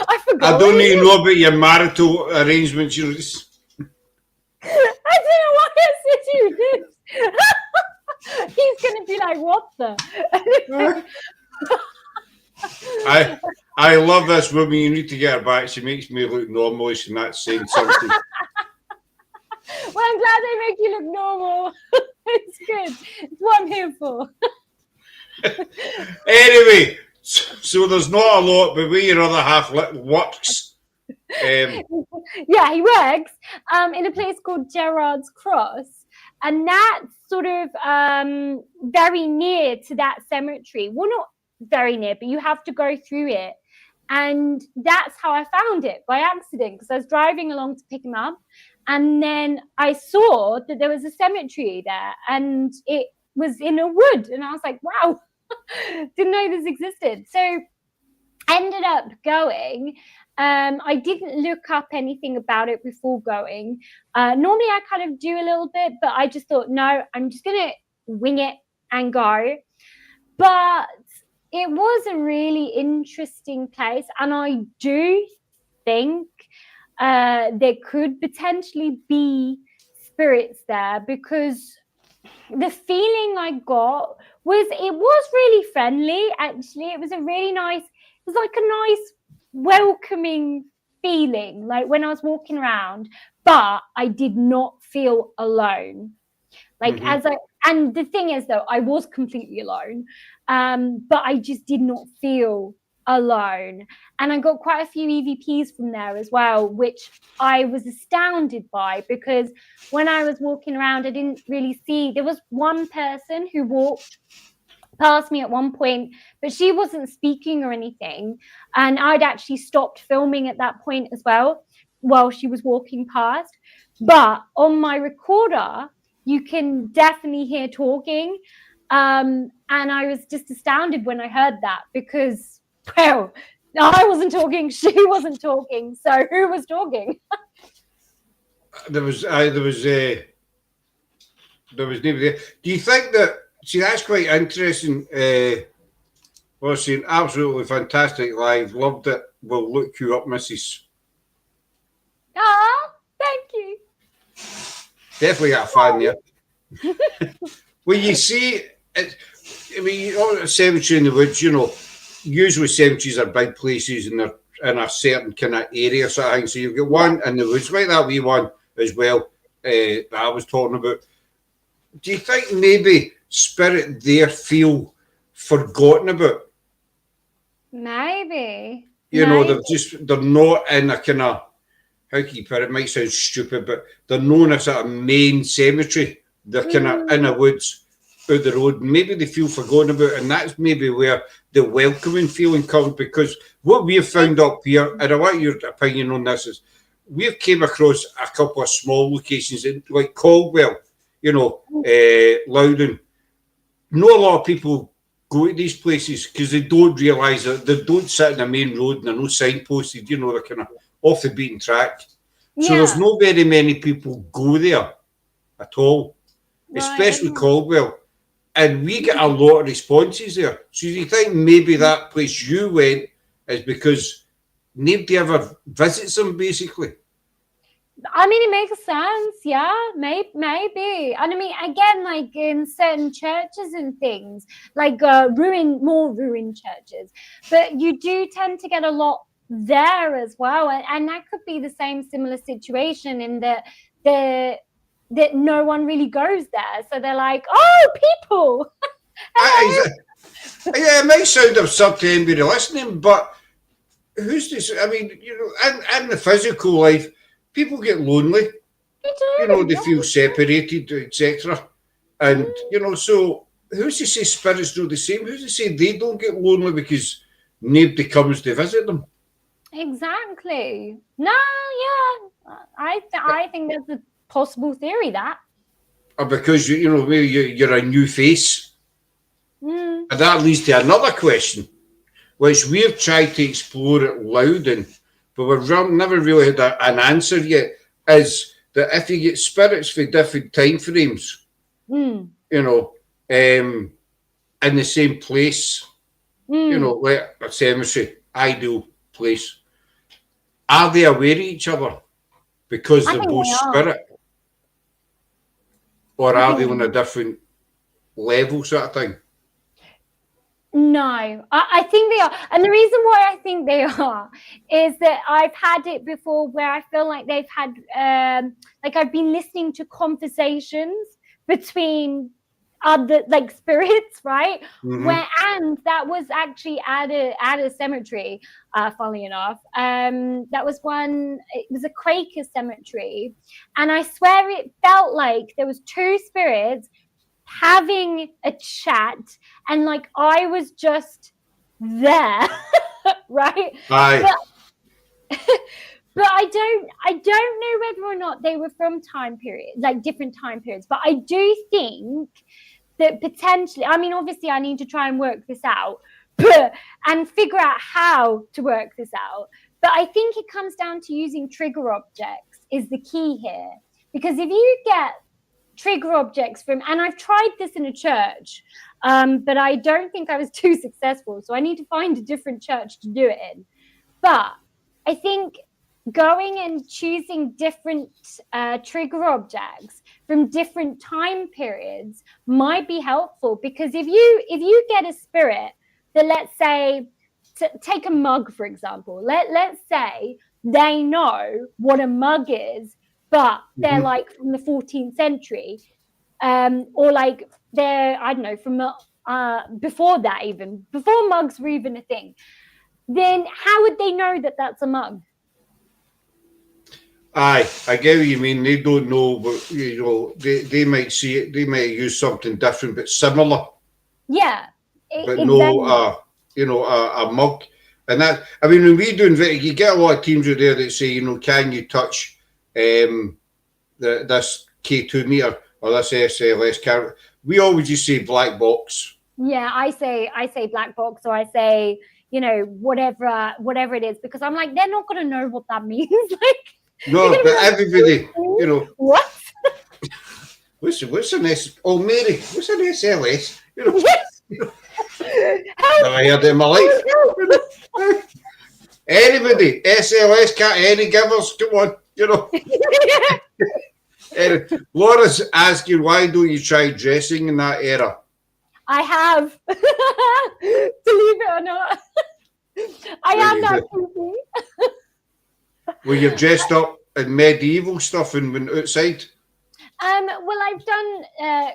I forgot. I don't even know about your marital arrangements. I don't know why I said you this. He's going to be like, what the? I love this woman. You need to get her back. She makes me look normal. She's not saying something. Well, I'm glad they make you look normal. It's good. It's what I'm here for. Anyway, so there's not a lot, but where your other half works. Yeah, he works in a place called Gerrard's Cross, and that's sort of very near to that cemetery. Well, not very near, but you have to go through it. And that's how I found it, by accident, because I was driving along to pick him up. And then I saw that there was a cemetery there, and it was in a wood. And I was like, wow, didn't know this existed. So I ended up going, I didn't look up anything about it before going. Normally I kind of do a little bit, but I just thought, no, I'm just going to wing it and go. But it was a really interesting place. And I do think there could potentially be spirits there, because the feeling I got was it was really friendly. Actually, it was a really nice, it was like a nice welcoming feeling, like when I was walking around, but I did not feel alone. Like and the thing is though, I was completely alone, but I just did not feel alone. And I got quite a few EVPs from there as well, which I was astounded by, because when I was walking around, I didn't really see, there was one person who walked past me at one point, but she wasn't speaking or anything. And I'd actually stopped filming at that point as well while she was walking past. But on my recorder, you can definitely hear talking. And I was just astounded when I heard that, because, well, I wasn't talking, she wasn't talking. So who was talking? There was nobody there. Do you think that? See, that's quite interesting. Well, seen absolutely fantastic live. Loved it. We'll look you up, Mrs. Ah, thank you. Definitely got a fan there. Well, you see, I mean, a cemetery in the woods, you know, usually cemeteries are big places and they're in a certain kind of area sort of thing. So you've got one in the woods, like that wee one as well that I was talking about. Do you think maybe spirit there feel forgotten about? Maybe. You know, they're not in a kind of, how can you put it? It might sound stupid, but they're not in a sort of main cemetery. They're kind of in the woods, out the road. Maybe they feel forgotten about, and that's maybe where the welcoming feeling comes. Because what we've found up here, and I want your opinion on this, is we've came across a couple of small locations, like Caldwell, you know, Loudon. Not a lot of people go to these places because they don't realise that they don't sit in the main road and they're no signposted, you know, they're kind of off the beaten track. So there's not very many people go there at all, especially Caldwell. And we get a lot of responses there. So you think maybe that place you went is because nobody ever visits them, basically? I mean, it makes sense, yeah, maybe. And I mean, again, like in certain churches and things, like more ruined churches, but you do tend to get a lot there as well, and that could be the same similar situation in that no one really goes there, so they're like, oh, people. Yeah, it might sound absurd to anybody listening, but who's this? I mean, you know, in the physical life, people get lonely. You know, they feel separated, etc. And you know, so who's to say spirits do the same? Who's to say they don't get lonely because nobody comes to visit them? Exactly. No, yeah, I think that's a possible theory. That. Or because you know, maybe you're a new face. And that leads to another question, which we've tried to explore at Loudon, but we've never really had an answer yet, is that if you get spirits for different time frames, you know, in the same place, you know, like a cemetery, ideal place, are they aware of each other because they're both spirit? Or are they on a different level sort of thing? No, I think they are. And the reason why I think they are is that I've had it before where I feel like they've had, like I've been listening to conversations between other like spirits, right? And that was actually at a cemetery, funnily enough. That was it was a Quaker cemetery. And I swear it felt like there was two spirits having a chat, and like I was just there, right? Aye. But I don't know whether or not they were from time periods, like different time periods. But I do think that potentially, I mean, obviously I need to try and work this out and figure out how to work this out. But I think it comes down to using trigger objects is the key here. Because if you get trigger objects from, and I've tried this in a church, but I don't think I was too successful. So I need to find a different church to do it in. But I think going and choosing different trigger objects from different time periods might be helpful, because if you get a spirit that, let's say, take a mug for example, let's say they know what a mug is, but they're like from the 14th century, or like they're, I don't know, from before that, even before mugs were even a thing, then how would they know that that's a mug? Aye, I get what you mean. They don't know, but you know, they might see it. They might use something different but similar. Yeah, but exactly. no, you know, a mug. And that, I mean, when we do, you get a lot of teams out there that say, you know, can you touch this K2 meter or this SLS camera? We always just say black box. Yeah, I say black box, or I say, you know, whatever it is, because I'm like, they're not going to know what that means. Like, no, but everybody, you know, what? what's an S? Oh, Mary, what's an SLS? You know, How never heard it in my life. Anybody, SLS, can't any givers? Come on, you know. Laura's asking, why don't you try dressing in that era? I have, believe it or not, I am that person. Well, you've dressed up in medieval stuff and went outside. Well, I've done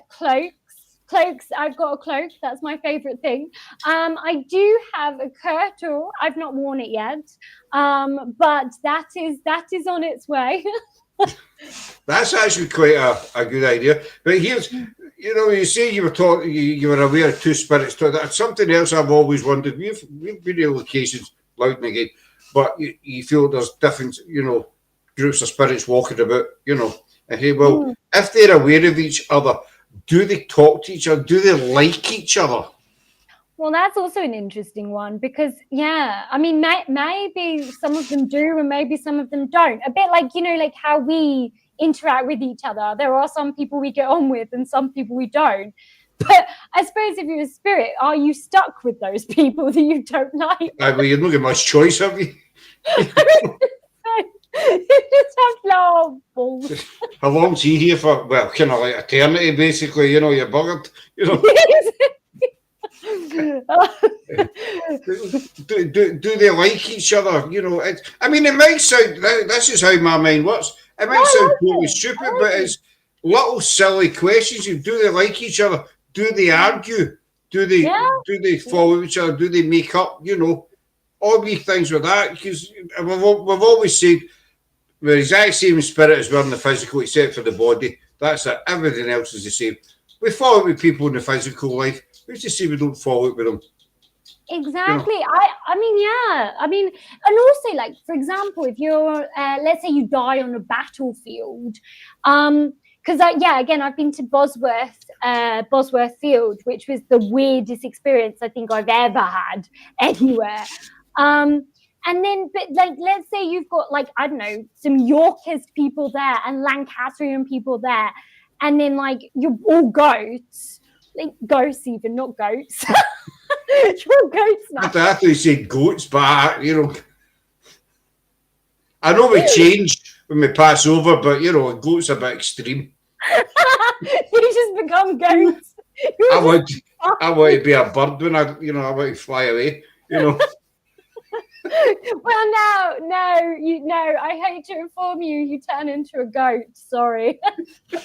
cloaks. I've got a cloak. That's my favorite thing. I do have a kirtle. I've not worn it yet, but that is on its way. That's actually quite a good idea. But here's, you know, you say you were talking, you were aware of two spirits. That's something else I've always wondered. We've been in locations, loud and again, but you feel there's different, you know, groups of spirits walking about, you know. And hey, well, if they're aware of each other, do they talk to each other? Do they like each other? Well, that's also an interesting one, because, yeah, I mean, maybe some of them do and maybe some of them don't. A bit like, you know, like how we interact with each other. There are some people we get on with and some people we don't. But I suppose if you're a spirit, are you stuck with those people that you don't like? Well, you're not getting much choice, have you? You just have no balls. How long's he here for? Well, kind of like eternity, basically. You know, you're buggered. You know. do they like each other? You know, I mean, it might sound. This is how my mind works. It might sound totally stupid, but it's little silly questions. Do they like each other? Do they argue? Do they follow each other? Do they make up? You know, all these things with that, because we've always said we're the exact same spirit as we're in the physical, except for the body. That's it. Everything else is the same. We fall out with people in the physical life. We just say we don't fall out with them. Exactly. You know? I mean, yeah. I mean, and also, like, for example, if you're, let's say you die on a battlefield, because again, I've been to Bosworth Field, which was the weirdest experience I think I've ever had anywhere. And then, but like, let's say you've got, like, I don't know, some Yorkist people there and Lancastrian people there, and then, like, you're all goats, like ghosts even, not goats. You're goats now. I thought you said goats, but, you know, I know we change when we pass over, but, you know, goats are a bit extreme. You just become goats. I want to be a bird when I want to fly away, you know. Well, no, I hate to inform you, you turn into a goat. Sorry. But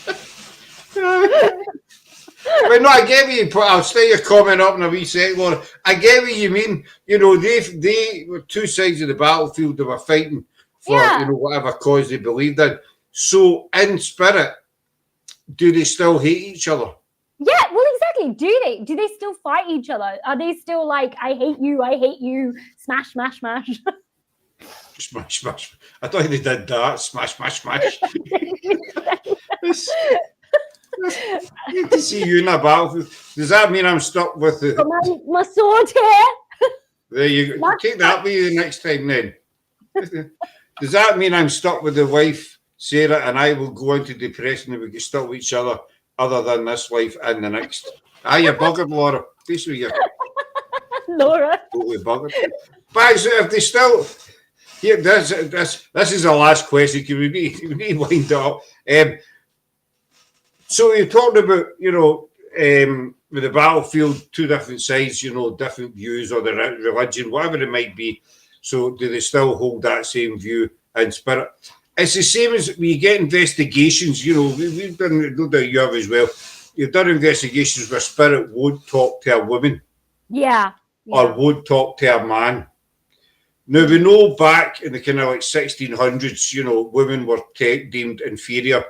no, I get what you put. I'll stay your comment up in a wee second, Laura. I get what you mean. You know, they were two sides of the battlefield. They were fighting for you know, whatever cause they believed in. So in spirit, do they still hate each other? Yeah, well, exactly. Do they still fight each other? Are they still like, I hate you, smash, smash, smash? Smash, smash. I thought they did that. Smash, smash, smash. Good to see you in a battlefield. Does that mean I'm stuck with my sword here? There you go. Take that with you the next time then. Does that mean I'm stuck with the wife, Sarah, and I will go into depression and we get stuck with each other than this life and the next? Ah, you're buggered, Laura. This with you. Laura. Totally buggered. But so if they still... Here, this is the last question. We need to wind up. So you talked about, with the battlefield, two different sides, different views or the religion, whatever it might be. So do they still hold that same view and spirit? It's the same as when you get investigations, we've done, no doubt you have as well. You've done investigations where spirit won't talk to a woman. Yeah. Or won't talk to a man. Now, we know back in the kind of like 1600s, women were deemed inferior.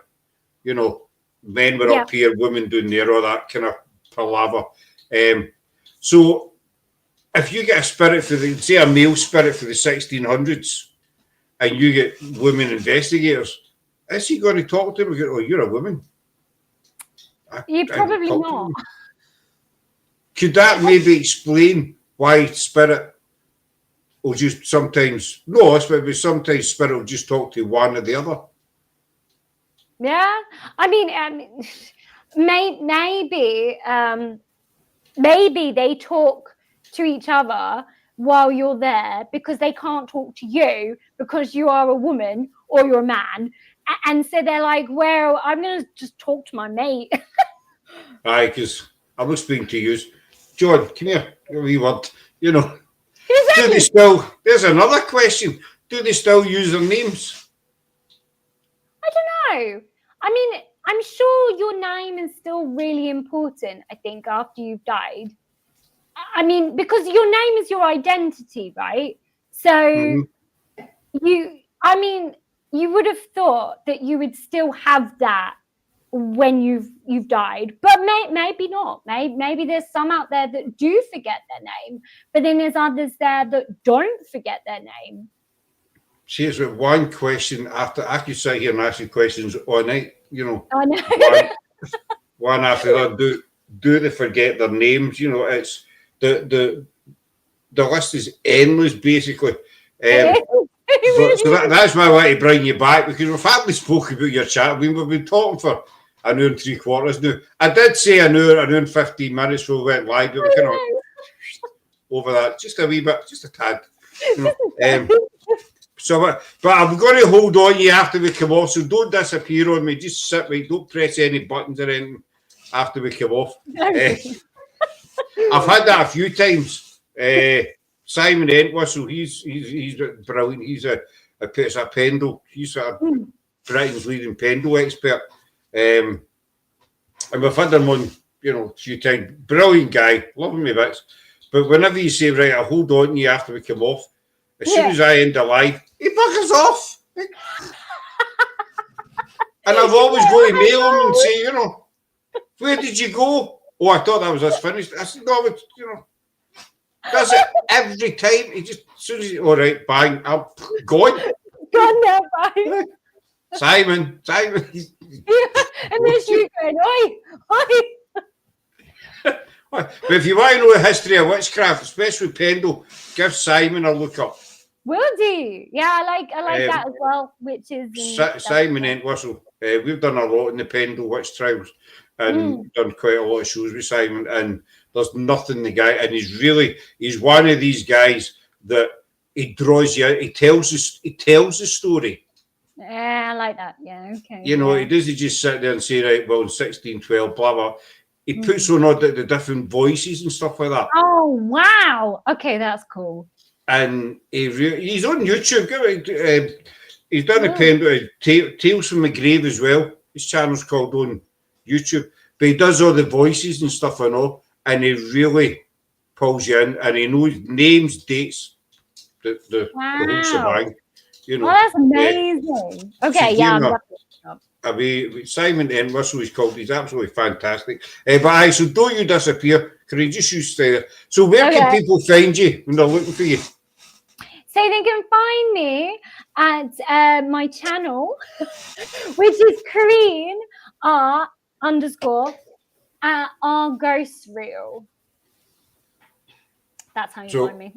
Men were up here, women down there, all that kind of palaver. So if you get a spirit say a male spirit for the 1600s, and you get women investigators, is he going to talk to them? Oh, you're a woman. You probably not. Could that maybe explain why spirit will just sometimes spirit will just talk to one or the other? Yeah, I mean, maybe they talk to each other while you're there because they can't talk to you because you are a woman or you're a man, and so they're like, well, I'm gonna just talk to my mate. Aye, because I'm not speaking to you, John. Come here, we want, do they still? There's another question. Do they still use their names? I don't know. I mean, I'm sure your name is still really important, I think, after you've died. I mean, because your name is your identity, right? So you would have thought that you would still have that when you've died, but maybe not. Maybe there's some out there that do forget their name, but then there's others there that don't forget their name. See, it's one question after. I could sit here and ask you questions all night. I know. one after the other. Do they forget their names? It's the list is endless, basically. That's why I want to bring you back, because we've hardly spoke about your chat. We've been talking for an hour and 3/4 now. I did say an hour and 15 minutes before we went live, but we kind of over that just a wee bit, just a tad. But I'm going to hold on you after we come off, so don't disappear on me. Just sit right, don't press any buttons or anything after we come off. I've had that a few times. Simon Entwistle, he's brilliant. He's a pendle. He's Britain's leading pendle expert. And we've had him on, a few times. Brilliant guy, love him a bit. But whenever you say, right, I'll hold on to you after we come off, as soon as I end the live, he buggers off. And I've always got to mail him and say, where did you go? Oh, I thought that was us finished. I said, no, but, does it every time. He just, as soon as he, all right, bang, I'm gone. Gone now, bang. Simon. And there's you going, oi. But if you want to know the history of witchcraft, especially Pendle, give Simon a look up. Will do. Yeah, I like that as well, which is Simon Entwistle. We've done a lot in the Pendle witch trials and done quite a lot of shows with Simon, and there's nothing the guy, and he's one of these guys that he draws you out, he tells the story. Yeah, I like that. Yeah, okay. He doesn't just sit there and say, right, well, in 1612, blah, blah. He puts on all the different voices and stuff like that. Oh, wow. Okay, that's cool. And he's on YouTube. He's done a Tales from the Grave as well. His channel's called on YouTube. But he does all the voices and stuff and all. And he really pulls you in. And he knows names, dates, the whole shebang. Oh, that's amazing. Okay, yeah. Simon Entwistle is called. He's absolutely fantastic. But so don't you disappear. Can you just stay there? So where can people find you when they're looking for you? So they can find me at my channel, which is Corrine _. Our ghost reel. That's how you find me.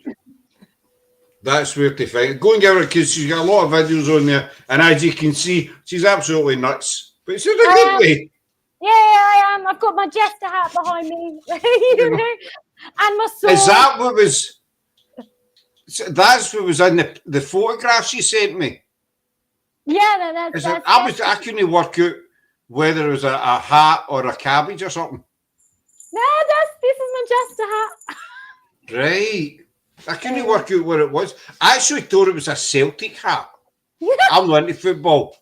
That's where to find it. Go and give her, because she's got a lot of videos on there, and as you can see, she's absolutely nuts. But it's in a good way. Yeah, I am. I've got my jester hat behind me, you know, and my sword. Is that what was? That's what was in the photographs you sent me. Yeah, that's I couldn't work out whether it was a hat or a cabbage or something. No, this is my jester hat. Right. I couldn't work out what it was. I actually thought it was a Celtic hat. I'm not into football,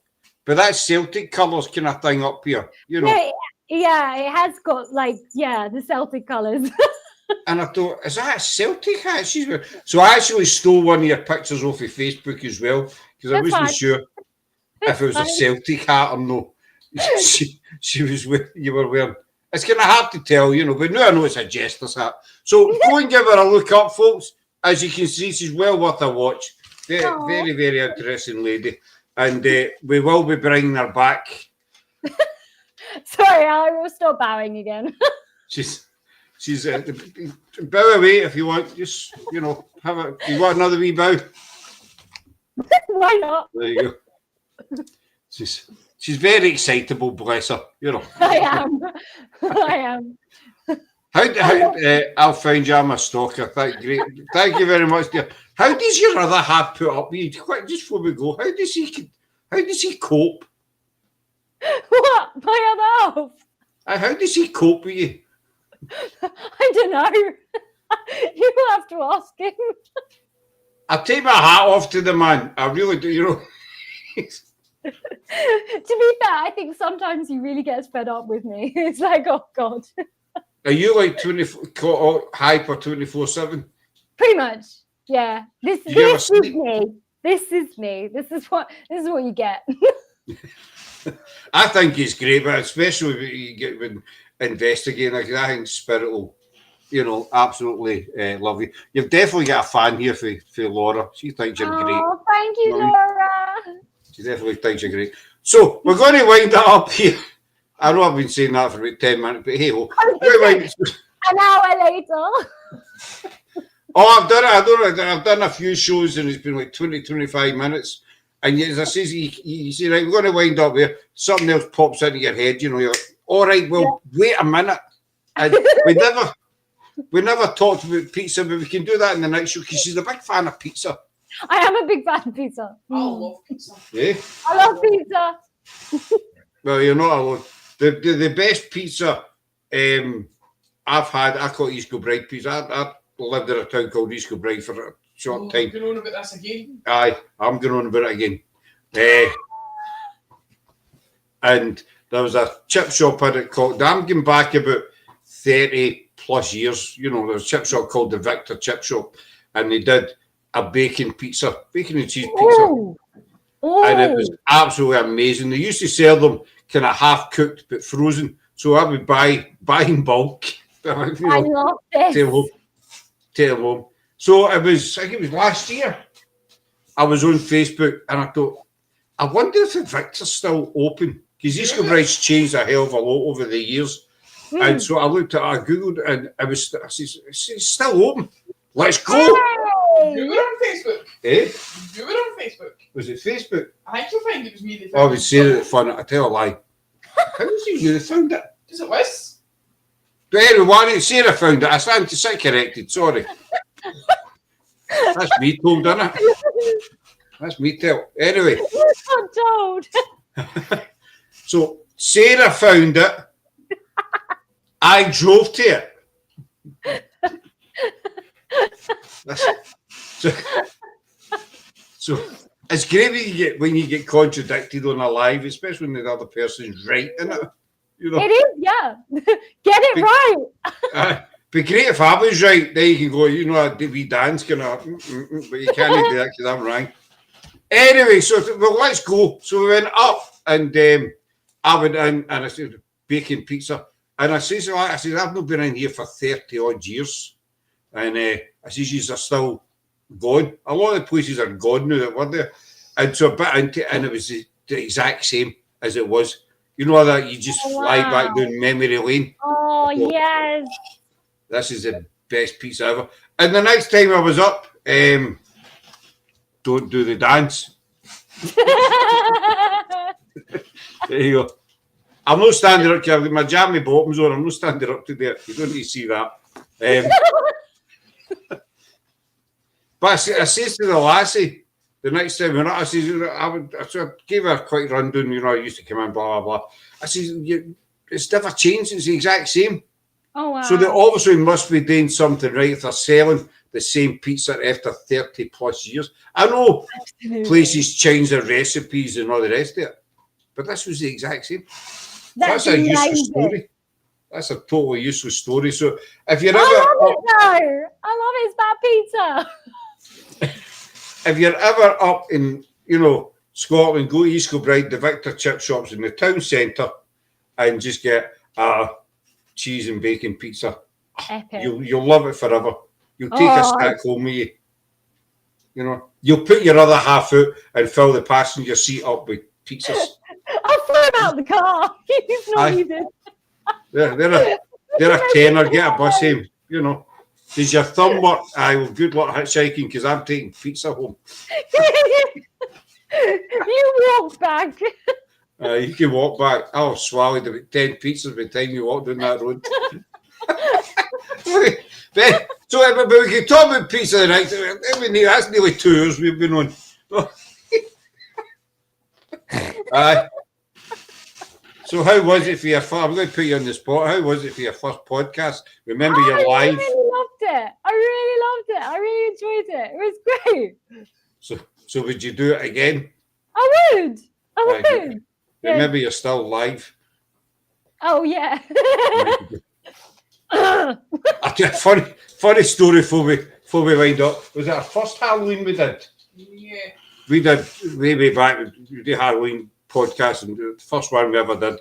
but that's Celtic colours kind of thing up here, you know. Yeah, it has got the Celtic colours. And I thought, is that a Celtic hat? So I actually stole one of your pictures off of Facebook as well, because I wasn't sure if it was a Celtic hat or no. She was you were wearing. It's kind of hard to tell, you know, but now I know it's a jester's hat. So go and give her a look up, folks. As you can see, she's well worth a watch. Very, very interesting lady. And we will be bringing her back. Sorry, I will stop bowing again. She's bow away if you want. Just, you know, you want another wee bow? Why not? There you go. She's very excitable, bless her, you know. I am. I'll find you. I'm a stalker. Thank you very much, dear. How does your other half put up with you? Quick, just before we go, how does he cope? What? My other half? How does he cope with you? I don't know. You will have to ask him. I take my hat off to the man. I really do, you know. To be fair, I think sometimes he really gets fed up with me. It's like, oh God. Are you like hyper 24/7? Pretty much, yeah. This is me. This is me. This is what you get. I think it's great, but especially when you get with investigating, I think Spirit will, you know, absolutely love you. You've definitely got a fan here for Laura. She thinks you're great. Oh, thank you, Laura. She definitely thinks you're great. So we're going to wind that up here. I know I've been saying that for about 10 minutes, but hey, an hour later. I've done a few shows and it's been like 20, 25 minutes. And as I says, you say, right, we're going to wind up here. Something else pops into your head, you know, you're like, all right, well, wait a minute. And we never talked about pizza, but we can do that in the next show because she's a big fan of pizza. I am a big fan of pizza. I love pizza. Yeah? I love pizza. Well, you're not alone. The best pizza I've had, I call it East Kilbride pizza. I lived in a town called East Kilbride for a short time. You're going on about this again? Aye, I'm going on about it again. And there was a chip shop in it called, I'm going back about 30 plus years, you know, there was a chip shop called the Victor Chip Shop, and they did a bacon and cheese pizza. Ooh. And it was absolutely amazing. They used to sell them kind of half cooked but frozen. So I would buy in bulk. You know, I love this. Take them home. So I think it was last year. I was on Facebook and I thought, I wonder if the Victor's still open. Because East Kilbride's changed a hell of a lot over the years. And so I Googled and I said, it's still open. Let's go. You were on Facebook. Eh? You were on Facebook. Was it Facebook? I think you'll find it was me that I would say that fun. I tell a lie. How was it you that found it? Because it was. But anyway, Sarah found it. I stand to sit corrected. Sorry. That's me told, isn't it? That's me tell. Anyway. I'm told. So Sarah found it. I drove to it. So it's great when you get contradicted on a live, especially when the other person's right, isn't it? You know, it is, yeah. Get it right. Be great if I was right. Then you can go, you know, we dance gonna, but you can't do that because I'm wrong. Anyway, well, let's go. So we went up, and I went in, and I said bacon pizza, and I said, I've not been in here for 30 odd years, and I said, these are still gone. A lot of the places are gone now that were there, and so a bit into it, and it was the exact same as it was. You know that you just fly back down memory lane. Oh, yes. This is the best pizza ever. And the next time I was up, don't do the dance. There you go. I'm not standing up, I've got my jammy bottoms on, I'm not standing up to there. You don't need to see that. But I says to the lassie, the next time I says, I gave her a quick rundown, you know, I used to come in, blah, blah, blah. I says, it's never changed, it's the exact same. Oh, wow. So they obviously must be doing something right if they're selling the same pizza after 30 plus years. I know places change their recipes and all the rest of it, but this was the exact same. That's a useless story. That's a totally useless story. So if you're ever I love it. It's bad pizza. If you're ever up in, you know, Scotland, go to East Kilbride, the Victor chip shops in the town centre, and just get a cheese and bacon pizza. Epic. You'll love it forever. You'll take a stack home with you. You know, you'll put your other half out and fill the passenger seat up with pizzas. I'll throw him out the car. He's not needed. They're a tenner. Get a bus home. You know. Does your thumb work? Aye, well, good luck hitchhiking because I'm taking pizza home. You walk back. You can walk back. I'll swallow about 10 pizzas by the time you walk down that road. But we can talk about pizza tonight. That's nearly 2 hours we've been on. Aye. So how was it for your first? I'm going to put you on the spot. How was it for your first podcast? Remember you're live. I really loved it. I really enjoyed it. It was great. So would you do it again? I would. Right. Remember you're still live. Oh yeah. I tell you a funny story before we wind up. Was it our first Halloween we did? Yeah. We did way back. We did Halloween podcast, and the first one we ever did.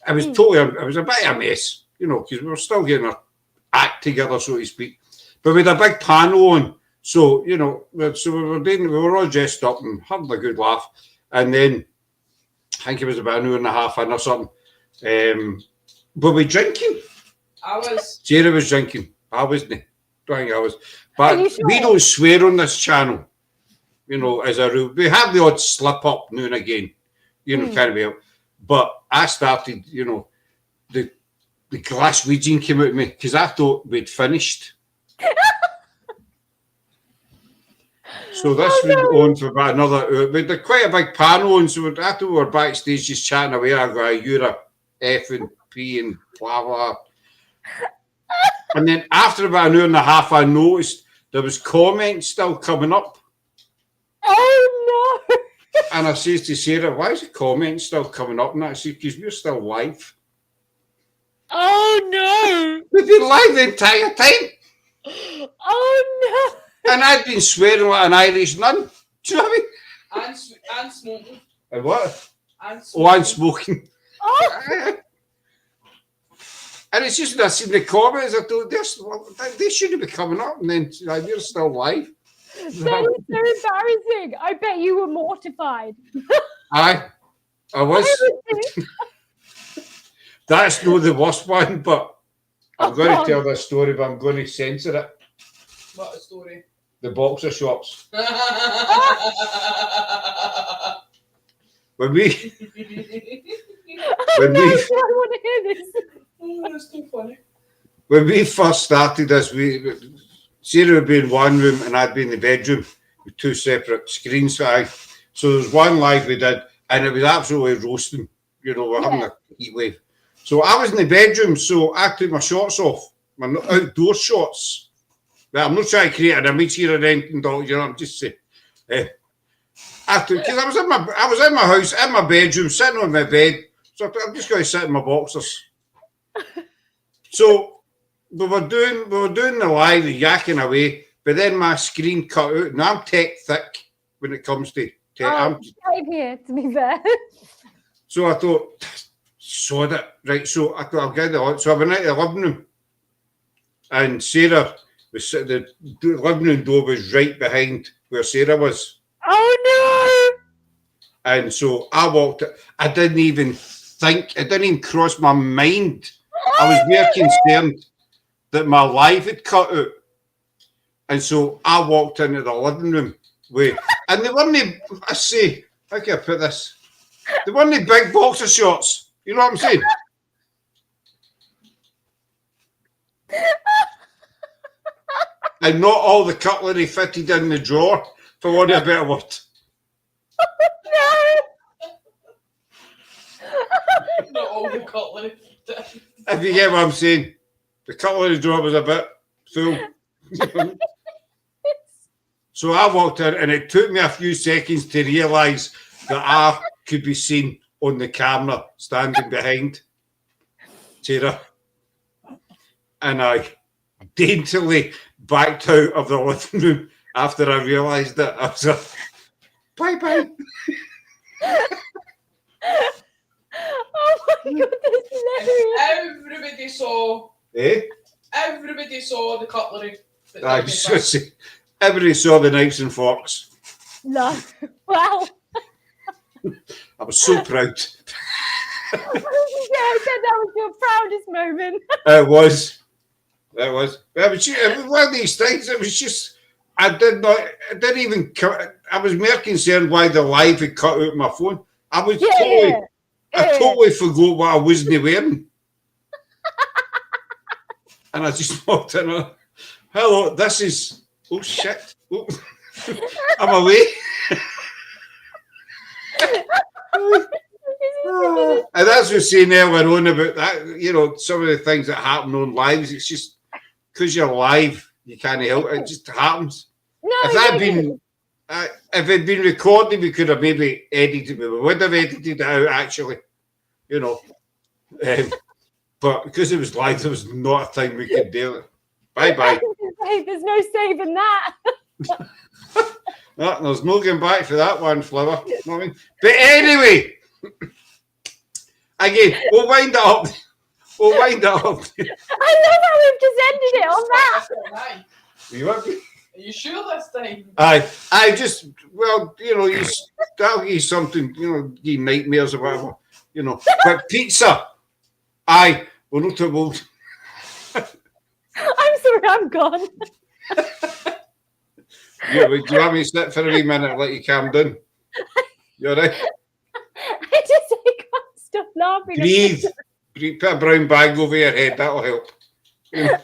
It was it was a bit of a mess, you know, because we were still getting our act together, so to speak. But we had a big panel on, so you know, we were all dressed up and having a good laugh. And then I think it was about an hour and a half in or something. Were we drinking? I was. Jerry was drinking. I wasn't. Don't think I was. But sure? we don't swear on this channel, you know, as a rule. We have the odd slip up now and again, you know, kind of help. But I started, you know, the Glaswegian came out of me because I thought we'd finished. So this went on for about another hour. We did quite a big panel on, so I thought we were backstage just chatting away. I go, you're a F and P and blah, blah. And then after about an hour and a half, I noticed there was comments still coming up. Oh, no. And I says to Sarah, why is the comments still coming up? And I said, because we're still live. Oh, no. We've been live the entire time. Oh, no. And I'd been swearing like an Irish nun. Do you know what I mean? And smoking. And what? And smoking. Oh, and smoking. Oh. And it's just when I seen the comments, I thought, they shouldn't be coming up. And then you're still live. That is so embarrassing. I bet you were mortified. I was. That's not the worst one, but I'm going to tell this story, but I'm going to censor it. What a story. The boxer shops. When we I want to hear this. Oh, that's so funny. When we first started this, Sarah would be in one room and I'd be in the bedroom with 2 separate screens. So there's one live we did, and it was absolutely roasting. You know, we're having a heat wave. So I was in the bedroom, so I took my shorts off, my outdoor shorts. Well, I'm not trying to create an image here or anything, dog. You know, I'm just saying. Because I was in my house, in my bedroom, sitting on my bed. So I'm just going to sit in my boxers. So we were doing the live, yakking away, but then my screen cut out, and I'm tech thick when it comes to tech. I'm here, to be fair. So I thought, sod it, right? So I thought I'll get it on. So I went into the living room, and Sarah was sitting. The living room door was right behind where Sarah was. Oh no! And so I walked. I didn't even think. It didn't even cross my mind. I was more concerned that my live had cut out. And so I walked into the living room Wait, and they weren't, I say, how can I put this? They weren't big boxer shorts. You know what I'm saying? And not all the cutlery fitted in the drawer, for want of a better word. Not all the cutlery. If you get what I'm saying, the cutlery drawer was a bit full. So I walked in, and it took me a few seconds to realise that I could be seen on the camera standing behind Tara. And I daintily backed out of the living room after I realised that. I was like, bye-bye. Oh my god, that's hilarious. Everybody saw. Eh? Everybody saw the cutlery. I just say, everybody saw the knives and forks. No. Wow. I was so proud. Yeah, I said that was your proudest moment. It was. It was. It was one of these things. It was just. I didn't even. I was more concerned why the live had cut out my phone. I was I totally forgot what I wasn't wearing. And I just walked in. Hello, this is. Oh shit! Oh. I'm away. And that's what we're saying earlier on about that. You know, some of the things that happen on lives. It's just because you're live, you can't help it. It just happens. No, if it'd been recorded, we could have maybe edited it. We would have edited it out, actually. You know, but because it was live, there was not a thing we could do. Bye bye. There's no saving that. No, there's no going back for that one, Flower. You know what I mean? But anyway, again, we'll wind it up. We'll wind it up. I love how we've just ended it on that. Are you sure this time? I just, well, you know, that'll give you something, you know, give you nightmares or whatever, you know. But pizza, we're not too. I'm sorry, I'm gone. Yeah, do you want me to sit for a wee minute and let you calm down? You all right? I can't stop laughing. Breathe. Put a brown bag over your head, that'll help. You know.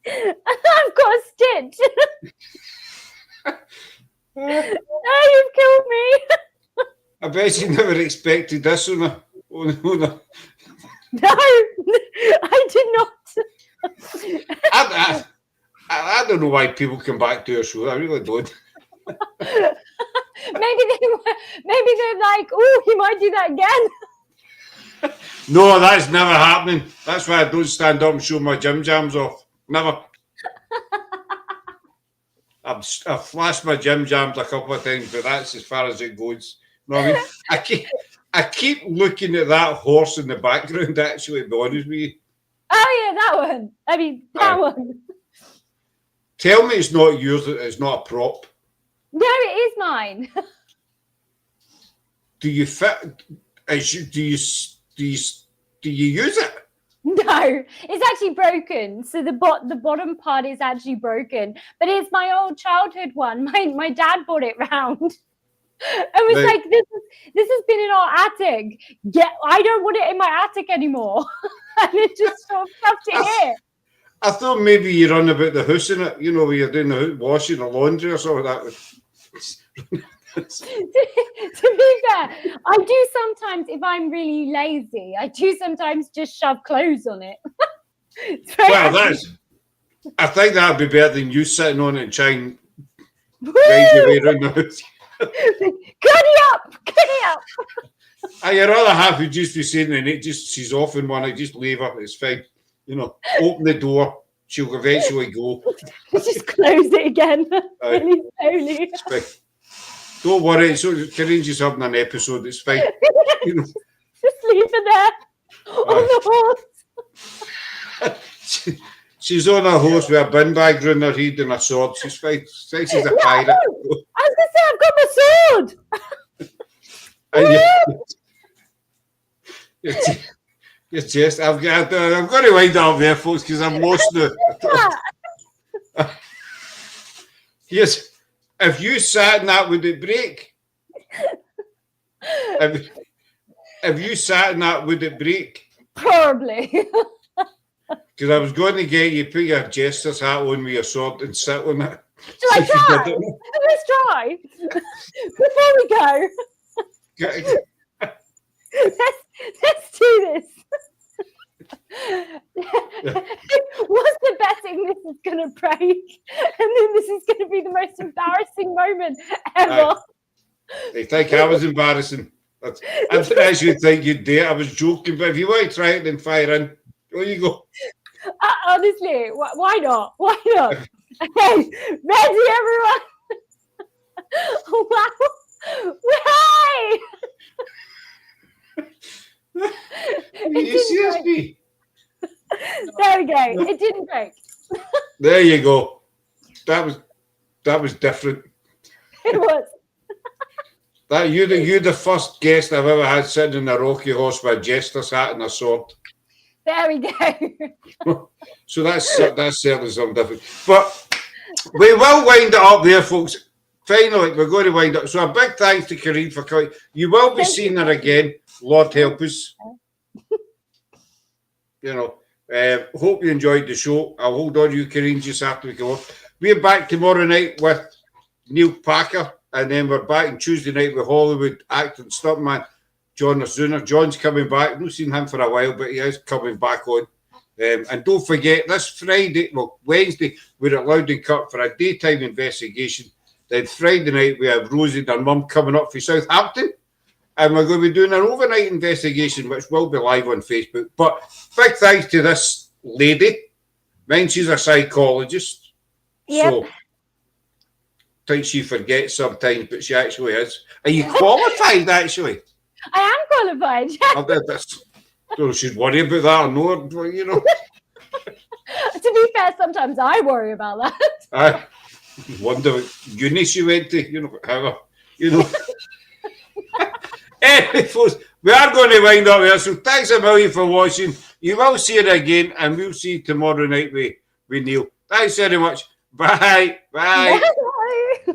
I've got a stitch. Oh, you've killed me. I bet you never expected this on a. No, I did not. I don't know why people come back to our show. I really don't. Maybe they're like, oh, he might do that again. No, that's never happening. That's why I don't stand up and show my gym jams off. Never. I've flashed my gym jams a couple of times, but that's as far as it goes. You know what I mean? I keep looking at that horse in the background, actually, to be honest with you. Oh, yeah, that one. I mean, that one. Tell me it's not yours, it's not a prop. No, it is mine. Do you fit? Do you use it? No, it's actually broken. So the bottom part is actually broken. But it's my old childhood one. My dad brought it round. I was like, this has been in our attic. Yeah, I don't want it in my attic anymore. And it just sort of stuffed it here. I thought maybe you run about the house in it, you know, where you're doing the washing or laundry or something like that. To be fair, I do sometimes, if I'm really lazy, I do sometimes just shove clothes on it. Well, I think that'd be better than you sitting on it and trying to ride your way around the house. Cut it up. I'd rather have you just be sitting and she's off in one, I just leave her, it's fine. You know, open the door, she'll eventually go. Just close it again, really slowly. It's fine. Don't worry, so Corrine's just having an episode, it's fine. You know. Just leave her there on the horse. She's on a horse with a bin bag around her head and a sword. She's fine. She's a pirate. I was going to say, I've got my sword. Your chest. I'm going to wind up there, folks, because I'm lost now. Yes. if you sat in that, would it break? If you sat in that, would it break? Probably. Because I was going to get you put your jester's hat on with your sword and sit on it. Shall I See if you try? did it. Let's try. Before we go, let's do this. What's the betting this is going to break? And then this is going to be the most embarrassing moment ever. They think I was embarrassing. I didn't actually think you'd do it. I was joking, but if you want to try it, then fire in. There you go. Honestly, why not? Why not? Okay, ready, everyone? Wow. Why? You serious me? There we go. It didn't break. There you go. That was different. It was. That you the first guest I've ever had sitting in a rocky horse with a jester's hat and a sword. There we go. So that's certainly something different. But we will wind it up there, folks. Finally, we're going to wind up. So a big thanks to Corrine for coming. You will be seeing her again. Lord help us. You know, hope you enjoyed the show. I'll hold on to you, Corrine, just after we go off. We're back tomorrow night with Neil Packer, and then we're back on Tuesday night with Hollywood actor and stuntman John Ozuna. John's coming back. I've not seen him for a while, but he is coming back on. And don't forget, this Friday, well, Wednesday, we're at Loudon Cup for a daytime investigation. Then Friday night, we have Rosie and her mum coming up for Southampton. And we're going to be doing an overnight investigation, which will be live on Facebook. But big thanks to this lady. Mind she's a psychologist. Yep. So, I think she forgets sometimes, but she actually is. Are you qualified, actually? I am qualified. I bet that's... Don't know if she'd worry about that or no, you know. To be fair, sometimes I worry about that. I wonder what uni she went to, you know, however, you know. Anyway, folks, we are going to wind up here, so thanks a million for watching. You will see it again, and we'll see you tomorrow night with Neil. Thanks very much. Bye. Bye. Bye.